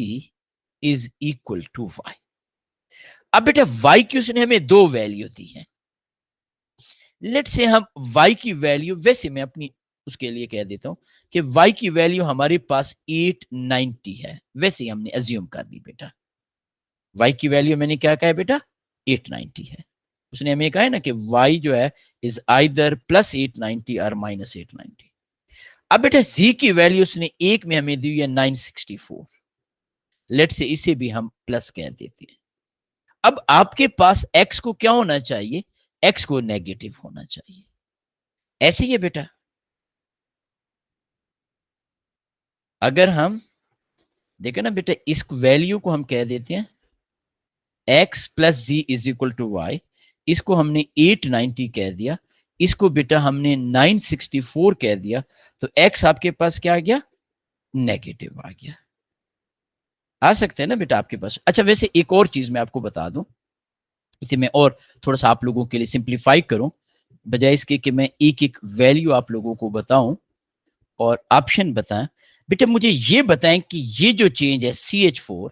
is equal to Y। अब बेटा Y की उसने हमें दो वैल्यू दी है, लेट से हम Y की वैल्यू, वैसे मैं अपनी उसके लिए कह देता हूं कि Y की वैल्यू हमारे पास 890 है, वैसे ही हमने अज्यूम कर दी बेटा। Y की वैल्यू मैंने क्या कहा है बेटा, 890 है। उसने हमें कहा है ना कि Y जो है इज आइदर प्लस 890 और माइनस 890। अब बेटा Z की वैल्यू उसने एक में हमें दी है 964, लेट से इसे भी हम प्लस कह देते हैं। अब आपके पास X को क्या होना चाहिए, X को नेगेटिव होना चाहिए, ऐसे ही है बेटा। अगर हम देखें ना बेटा, इस वैल्यू को हम कह देते हैं x plus G is equal to Y, इसको हमने 890 कह दिया, इसको बेटा हमने 964 कह दिया, तो x आपके पास क्या आ गया, नेगेटिव आ गया। आ सकते हैं ना बेटा आपके पास। अच्छा वैसे एक और चीज मैं आपको बता दूं, इसे मैं और थोड़ा सा आप लोगों के लिए सिंप्लीफाई करूं, बजाय इसके कि मैं एक एक वैल्यू आप लोगों को बताऊं, और ऑप्शन बताएं। बेटा मुझे ये बताएं कि ये जो चेंज है CH4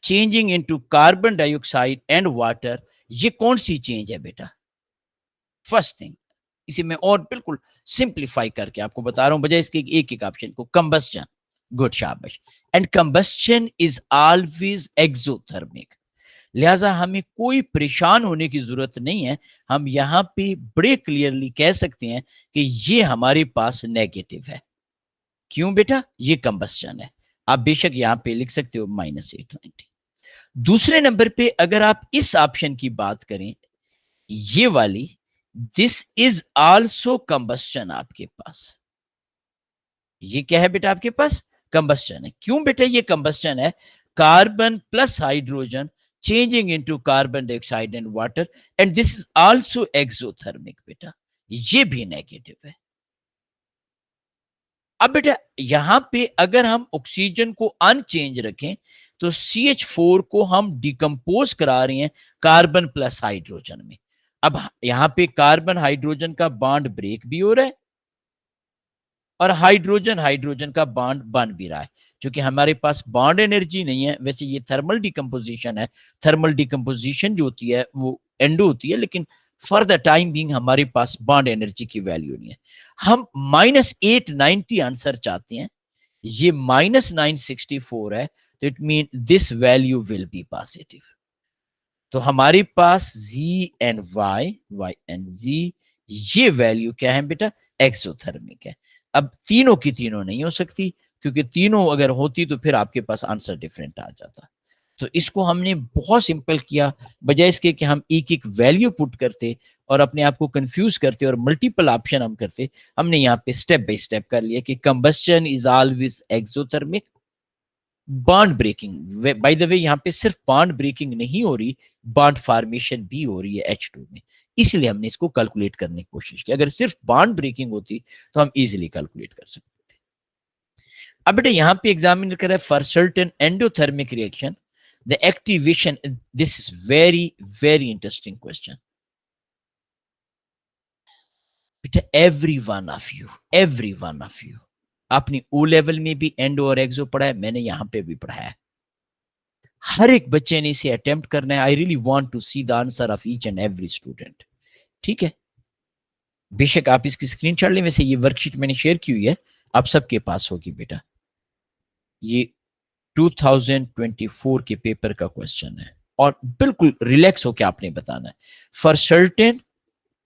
changing into carbon dioxide and water, ये कौन सी चेंज है बेटा? फर्स्ट थिंग, इसे मैं और बिल्कुल सिंप्लीफाई करके आपको बता रहा हूं बजाय इसके एक एक ऑप्शन को। कंबस्टन, गुड, शाबाश। And combustion is always exothermic, लिहाजा हमें कोई परेशान होने की जरूरत नहीं है। हम यहाँ पे बड़े क्लियरली कह सकते हैं कि ये हमारे पास नेगेटिव है। क्यों बेटा? ये कंबस्टन है। आप बेशक यहाँ पे लिख सकते हो -890। दूसरे नंबर पे अगर आप इस ऑप्शन की बात करें, ये वाली, दिस इज आल्सो कंबस्टन आपके पास। ये क्या है बेटा? आपके पास कंबस्टन है। क्यों बेटा ये कंबस्टन है? Carbon plus hydrogen changing into carbon dioxide and water, and this is also exothermic बेटा, ये भी नेगेटिव है। अब बेटा यहां पे अगर हम ऑक्सीजन को अनचेंज रखें तो CH4 को हम डिकम्पोज करा रहे हैं कार्बन प्लस हाइड्रोजन में। अब यहां पे कार्बन हाइड्रोजन का बॉन्ड ब्रेक भी हो रहा है और हाइड्रोजन हाइड्रोजन का बॉन्ड बन भी रहा है। क्योंकि हमारे पास बॉन्ड एनर्जी नहीं है, वैसे ये थर्मल डिकम्पोजिशन है। थर्मल डिकम्पोजिशन जो होती है वो एंडो होती है, लेकिन फॉर द टाइम बीइंग हमारे पास बॉन्ड एनर्जी की वैल्यू नहीं है। हम -890 आंसर चाहते हैं, ये -964 है, तो it mean this value will be positive. तो हमारे पास Z and Y and Z, ये वैल्यू क्या है बेटा? एक्सोथर्मिक है। अब तीनों की तीनों नहीं हो सकती, क्योंकि तीनों अगर होती तो फिर आपके पास आंसर डिफरेंट आ जाता। तो इसको हमने बहुत सिंपल किया, बजाय इसके कि हम एक एक वैल्यू पुट करते और अपने आप को कंफ्यूज करते और मल्टीपल ऑप्शन हम करते। हमने यहाँ पे स्टेप बाय स्टेप कर लिया कि combustion is always exothermic. Bond breaking, by the way यहाँ पे सिर्फ बॉन्ड ब्रेकिंग नहीं हो रही, बॉन्ड फॉर्मेशन भी हो रही है H2 में। इसलिए हमने इसको कैलकुलेट करने की कोशिश की। अगर सिर्फ बॉन्ड ब्रेकिंग होती तो हम इजीली कैलकुलेट कर सकते थे। अब बेटा यहाँ पे एग्जामिनर कर रहा है for certain endothermic reaction the activation, this is very very interesting question बेटा। एवरी वन ऑफ यू आपने ओ लेवल में भी एंडो और एक्सो पढ़ा है, मैंने यहाँ पे भी पढ़ाया है। हर एक बच्चे ने इसे अटेम्प्ट करना है। I really want to see the answer of each and every student. ठीक है, बेशक आप इसकी स्क्रीनशॉट लें। वैसे ये वर्कशीट मैंने शेयर की हुई है, आप सबके पास होगी बेटा। ये 2024 के पेपर का क्वेश्चन है और बिल्कुल रिलैक्स होकर आपने बताना है। For certain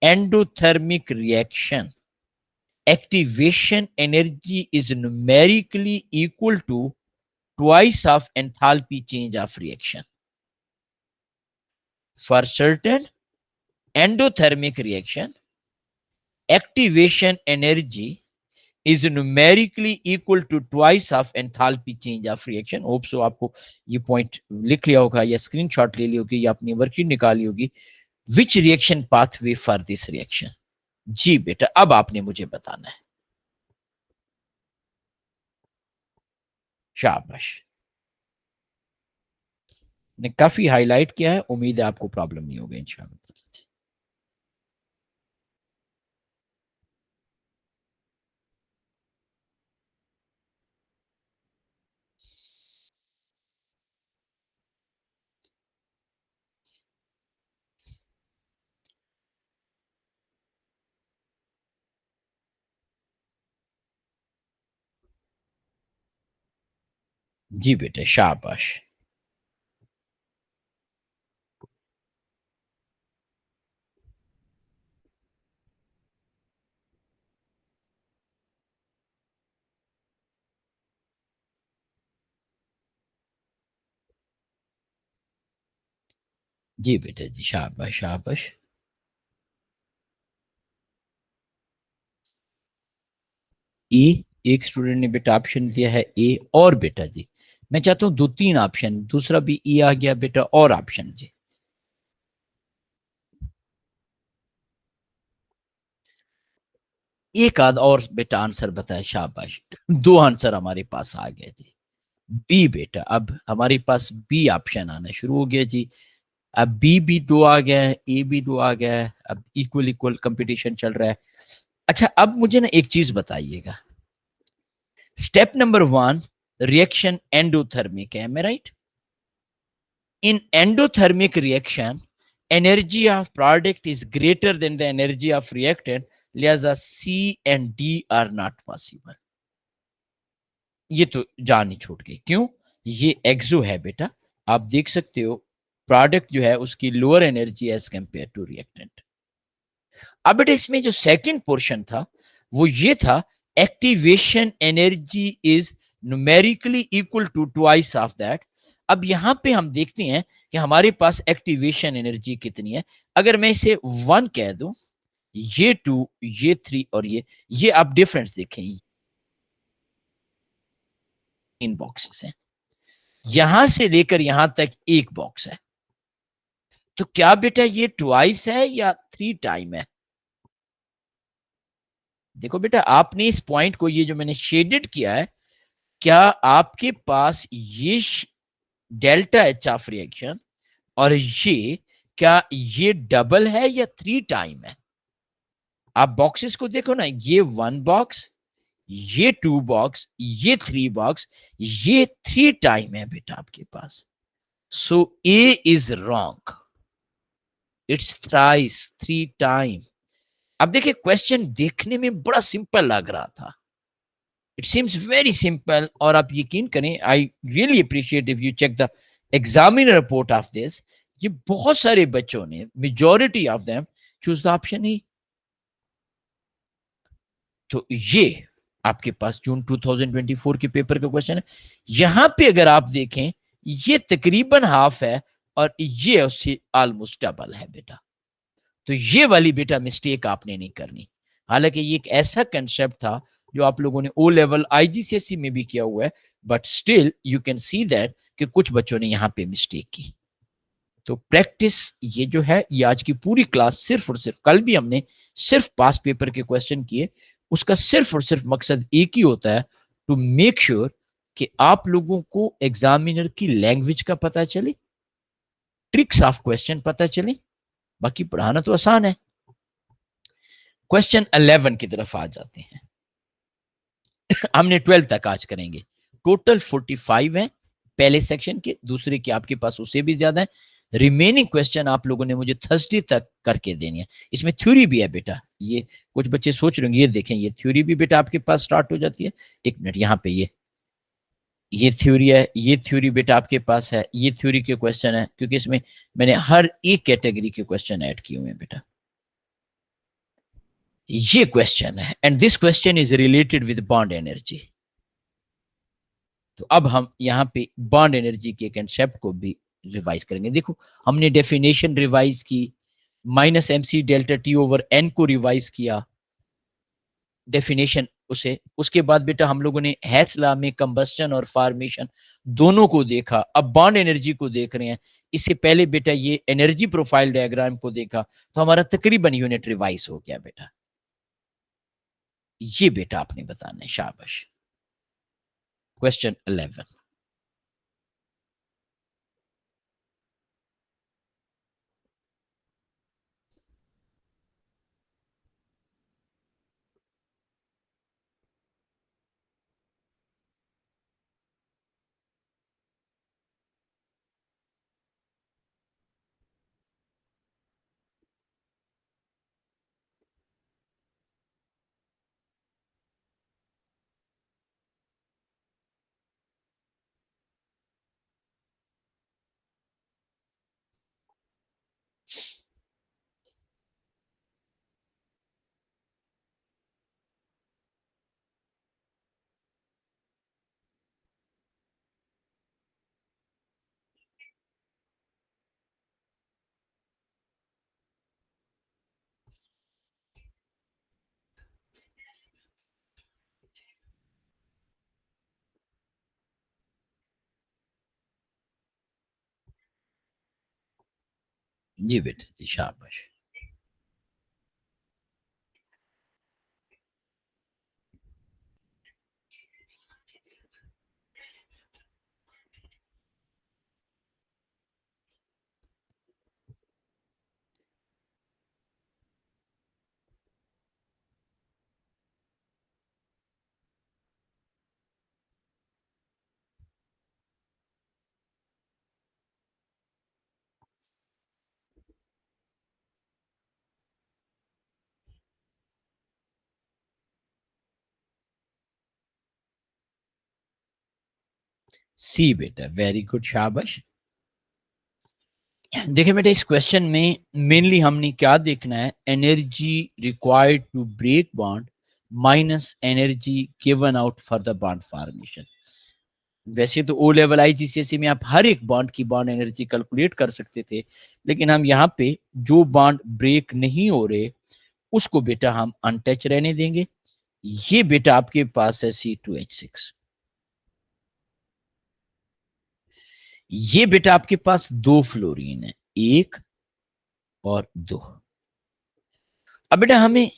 endothermic reaction activation energy is numerically equal to twice of enthalpy change of reaction. For certain endothermic reaction, activation energy is numerically equal to twice of enthalpy change of reaction. Hope so आपको ये point लिख लिया होगा या screenshot ले ली होगी या अपनी वर्कशीट निकाली होगी। Which reaction pathway for this reaction? जी बेटा, अब आपने मुझे बताना है। शाबाश, ने काफी हाईलाइट किया है। उम्मीद है आपको प्रॉब्लम नहीं होगी इंशाल्लाह। जी बेटे, शाबाश। जी बेटे जी, शाबाश शाबाश। ए, एक स्टूडेंट ने बेटा ऑप्शन दिया है ए। और बेटा जी मैं चाहता हूं 2-3 ऑप्शन, दूसरा भी ए आ गया बेटा, और ऑप्शन जी। एक आध और बेटा आंसर बताए, शाबाश। 2 आंसर हमारे पास आ गए जी। बी बेटा, अब हमारे पास बी ऑप्शन आना शुरू हो गया जी। अब बी भी 2 आ गया है, ए भी 2 आ गया है। अब इक्वल इक्वल कंपटीशन चल रहा है। अच्छा, अब मुझे ना एक चीज बताइएगा, स्टेप नंबर 1, रिएक्शन एंडोथर्मिक है, मैं right? In endothermic reaction, energy of product is greater than the energy of reactant, लिहाजा C and D are not possible. ये तो जान ही छूट गई। क्यों? ये एक्सो है बेटा। आप देख सकते हो प्रोडक्ट जो है उसकी lower energy as compared to reactant. अब बेटा इसमें जो सेकंड पोर्शन था वो ये था, activation energy is numerically equal to twice of that. अब यहां पे हम देखते हैं कि हमारे पास एक्टिवेशन एनर्जी कितनी है। अगर मैं इसे 1 कह दूं, ये 2, ये 3 और ये आप डिफरेंस देखें, इन बॉक्सेस हैं, यहां से लेकर यहां तक एक बॉक्स है। तो क्या बेटा ये ट्वाइस है या 3 टाइम है? देखो बेटा आपने इस पॉइंट को, ये जो मैंने शेडेड किया है, क्या आपके पास ये डेल्टा एच ऑफ रिएक्शन और ये, क्या ये डबल है या 3 टाइम है? आप बॉक्सेस को देखो ना, ये 1 बॉक्स, ये 2 बॉक्स, ये 3 बॉक्स, ये 3 टाइम है बेटा आपके पास। So A is wrong, it's thrice, 3 time. अब देखिए क्वेश्चन देखने में बड़ा सिंपल लग रहा था, इट सीम्स वेरी सिंपल, और आप यकीन करें, I really appreciate if you check the examiner report of this, ये बहुत सारे बच्चों ने, majority of them choose the option E. तो ये आपके पास जून 2024 के पेपर का क्वेश्चन है। यहां पे अगर आप देखें, ये तकरीबन हाफ है और ये उससे ऑलमोस्ट डबल है बेटा। तो ये वाली बेटा मिस्टेक आपने नहीं करनी। हालांकि ये एक ऐसा कंसेप्ट था जो आप लोगों ने ओ लेवल आईजीसीएसई में भी किया हुआ है, but still you can see that कि कुछ बच्चों ने यहाँ पे मिस्टेक की। तो प्रैक्टिस ये जो है, ये आज की पूरी क्लास सिर्फ और सिर्फ, कल भी हमने सिर्फ पास पेपर के क्वेश्चन किए, उसका सिर्फ और सिर्फ मकसद एक ही होता है, टू मेक श्योर कि आप लोगों को एग्जामिनर की लैंग्वेज का पता चले, ट्रिक्स ऑफ क्वेश्चन पता चले। बाकी पढ़ाना तो आसान है। क्वेश्चन 11 की तरफ आ जाते हैं। हमने 12 तक आज करेंगे। टोटल 45 है पहले सेक्शन के, दूसरे के आपके पास उससे भी ज्यादा है। रिमेनिंग क्वेश्चन आप लोगों ने मुझे थर्सडे तक करके देनी है। इसमें थ्योरी भी है बेटा। ये कुछ बच्चे सोच रहे होंगे, ये देखें, ये थ्योरी भी बेटा आपके पास स्टार्ट हो जाती है। एक मिनट, यहाँ पे ये थ्योरी है, ये थ्योरी बेटा आपके पास है, ये थ्योरी के क्वेश्चन है, क्योंकि इसमें मैंने हर एक कैटेगरी के क्वेश्चन ऐड किए हुए हैं बेटा। ये क्वेश्चन है, and this question is related with bond energy. तो अब हम यहाँ पे बॉन्ड एनर्जी के कंसेप्ट को भी रिवाइज करेंगे। देखो हमने डेफिनेशन रिवाइज की, minus M C delta T over N को रिवाइज किया, डेफिनेशन उसे, उसके बाद बेटा हम लोगों ने हेस लॉ में कंबस्टन और फॉर्मेशन दोनों को देखा। अब बॉन्ड एनर्जी को देख रहे हैं। इससे पहले बेटा ये एनर्जी प्रोफाइल डायग्राम को देखा, तो हमारा तकरीबन यूनिट रिवाइज हो गया बेटा। ये बेटा आपने बताना है, शाबाश। क्वेश्चन 11। जी बेटा जी, शाबाश। सी बेटा, वेरी गुड, शाबाश। देखिए बेटा, इस क्वेश्चन में मेनली हमने क्या देखना है, energy required to break bond minus energy given out for the bond formation. वैसे तो ओ लेवल आईजीसीएसई में आप हर एक बॉन्ड की बॉन्ड एनर्जी कैलकुलेट कर सकते थे, लेकिन हम यहाँ पे जो बॉन्ड ब्रेक नहीं हो रहे उसको बेटा हम अनटच रहने देंगे। ये बेटा आपके पास है C2H6। ये बेटा आपके पास दो फ्लोरीन है, एक और दो। अब बेटा हमें,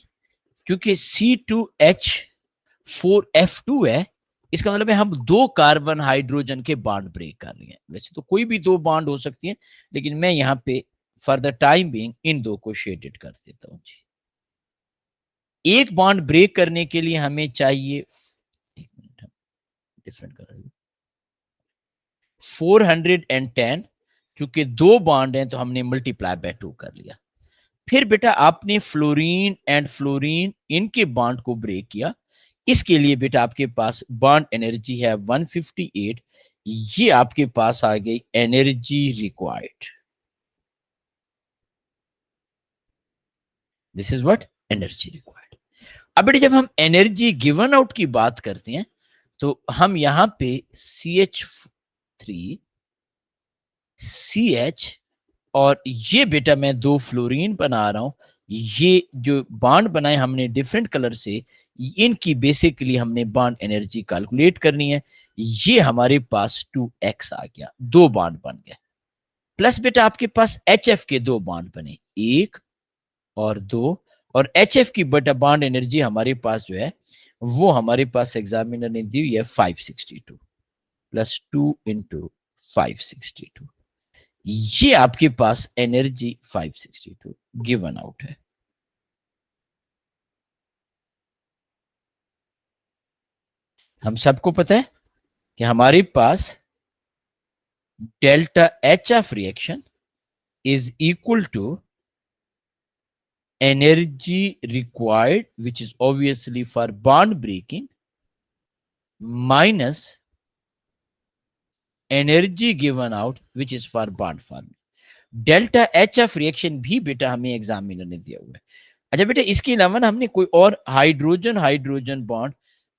क्योंकि C2H4F2 है, इसका मतलब है हम दो कार्बन हाइड्रोजन के बॉन्ड ब्रेक कर रहे हैं। वैसे तो कोई भी दो बॉन्ड हो सकती है, लेकिन मैं यहाँ पे for the time being in दो को शेडेड कर देता हूं जी। एक बॉन्ड ब्रेक करने के लिए हमें चाहिए, एक मिनट, डिफरेंट कर 410, क्योंकि दो बॉन्ड हैं तो हमने मल्टीप्लाई बाय 2 कर लिया। फिर बेटा आपने फ्लोरीन एंड फ्लोरीन इनके बॉन्ड को ब्रेक किया। इसके लिए बेटा आपके पास बॉन्ड एनर्जी है 158। ये आपके पास आ गई energy required. This is what, energy required. अब बेटा जब हम एनर्जी गिवन आउट की बात करते हैं तो हम यहां पे CH3 CH और ये बेटा मैं दो फ्लोरीन बना रहा हूं। ये जो बॉन्ड बनाए हमने डिफरेंट कलर से, इनकी बेसिकली हमने बॉन्ड एनर्जी कैलकुलेट करनी है। ये हमारे पास 2x आ गया, दो बॉन्ड बन गए। प्लस बेटा आपके पास HF के दो बॉन्ड बने, एक और दो। और HF की बेटा बॉन्ड एनर्जी हमारे पास जो है वो हमारे पास एग्जामिनर ने दी हुई है 562 प्लस 2 इंटू 562। ये आपके पास एनर्जी 562 गिवन आउट है। हम सबको पता है कि हमारे पास delta H of reaction is equal to energy required which is obviously for bond breaking minus energy given out which is for bond forming. Delta H of reaction भी बेटा हमें एग्जामिनर ने दिया हुआ है। अच्छा बेटा, इसके अलावा ना हमने कोई और हाइड्रोजन हाइड्रोजन बॉन्ड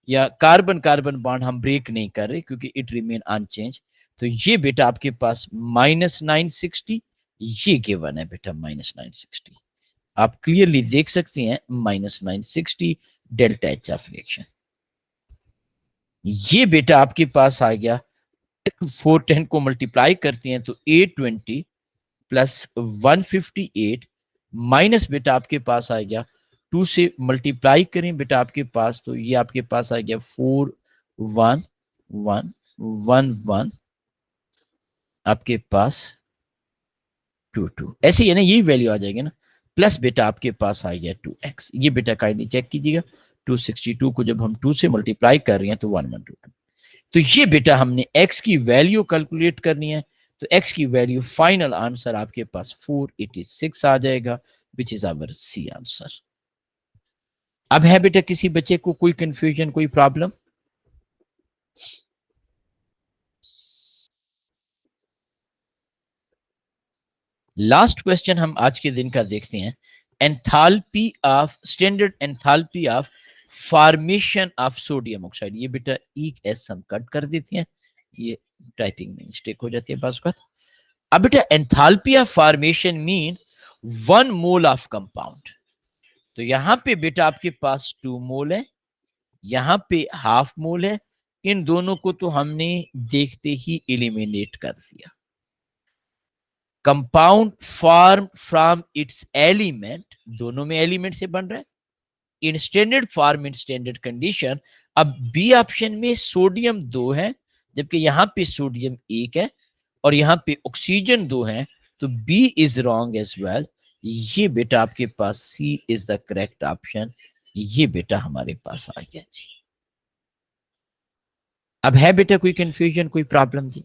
या कार्बन कार्बन बॉन्ड हम ब्रेक नहीं कर रहे, क्योंकि इट रिमेन अनचेंज। तो ये बेटा आपके पास -960, ये गिवन है बेटा -960। आप क्लियरली देख सकते हैं -960 डेल्टा एच ऑफ रिएक्शन। ये बेटा आपके पास आ गया, 410 को मल्टीप्लाई करते हैं तो 820 प्लस 158 माइनस बेटा आपके पास आ गया 2 से मल्टीप्लाई करें बेटा आपके पास, तो ये आपके पास आ गया 41111 आपके पास 22। ऐसे ही है ना, यही वैल्यू आ जाएगी ना। प्लस बेटा आपके पास आ गया 2x। ये बेटा काइंडली चेक कीजिएगा, 262 को जब हम 2 से मल्टीप्लाई कर रहे हैं तो 1122। तो ये बेटा हमने x की वैल्यू कैलकुलेट करनी है। तो x की वैल्यू फाइनल आंसर आपके पास 486 आ जाएगा, which is our C answer. अब है बेटा किसी बच्चे को कोई कंफ्यूजन, कोई प्रॉब्लम? लास्ट क्वेश्चन हम आज के दिन का देखते हैं। Enthalpy of, standard enthalpy of formation of sodium oxide. ये बेटा एस हम कट कर देते हैं, ये टाइपिंग में मिस्टेक हो जाती है बात। अब बेटा enthalpy of formation mean 1 mole of compound. तो यहां पे बेटा आपके पास 2 मोल है, यहां पे हाफ मोल है। इन दोनों को तो हमने देखते ही एलिमिनेट कर दिया। Compound form from its element, दोनों में एलिमेंट से बन रहा है। इन standard form, in standard condition. अब बी ऑप्शन में सोडियम 2 है, जबकि यहां पे सोडियम 1 है और यहां पे ऑक्सीजन 2 है, तो B is wrong as well. ये बेटा आपके पास C is the correct option. ये बेटा हमारे पास आ गया जी। अब है बेटा कोई कंफ्यूजन, कोई प्रॉब्लम जी?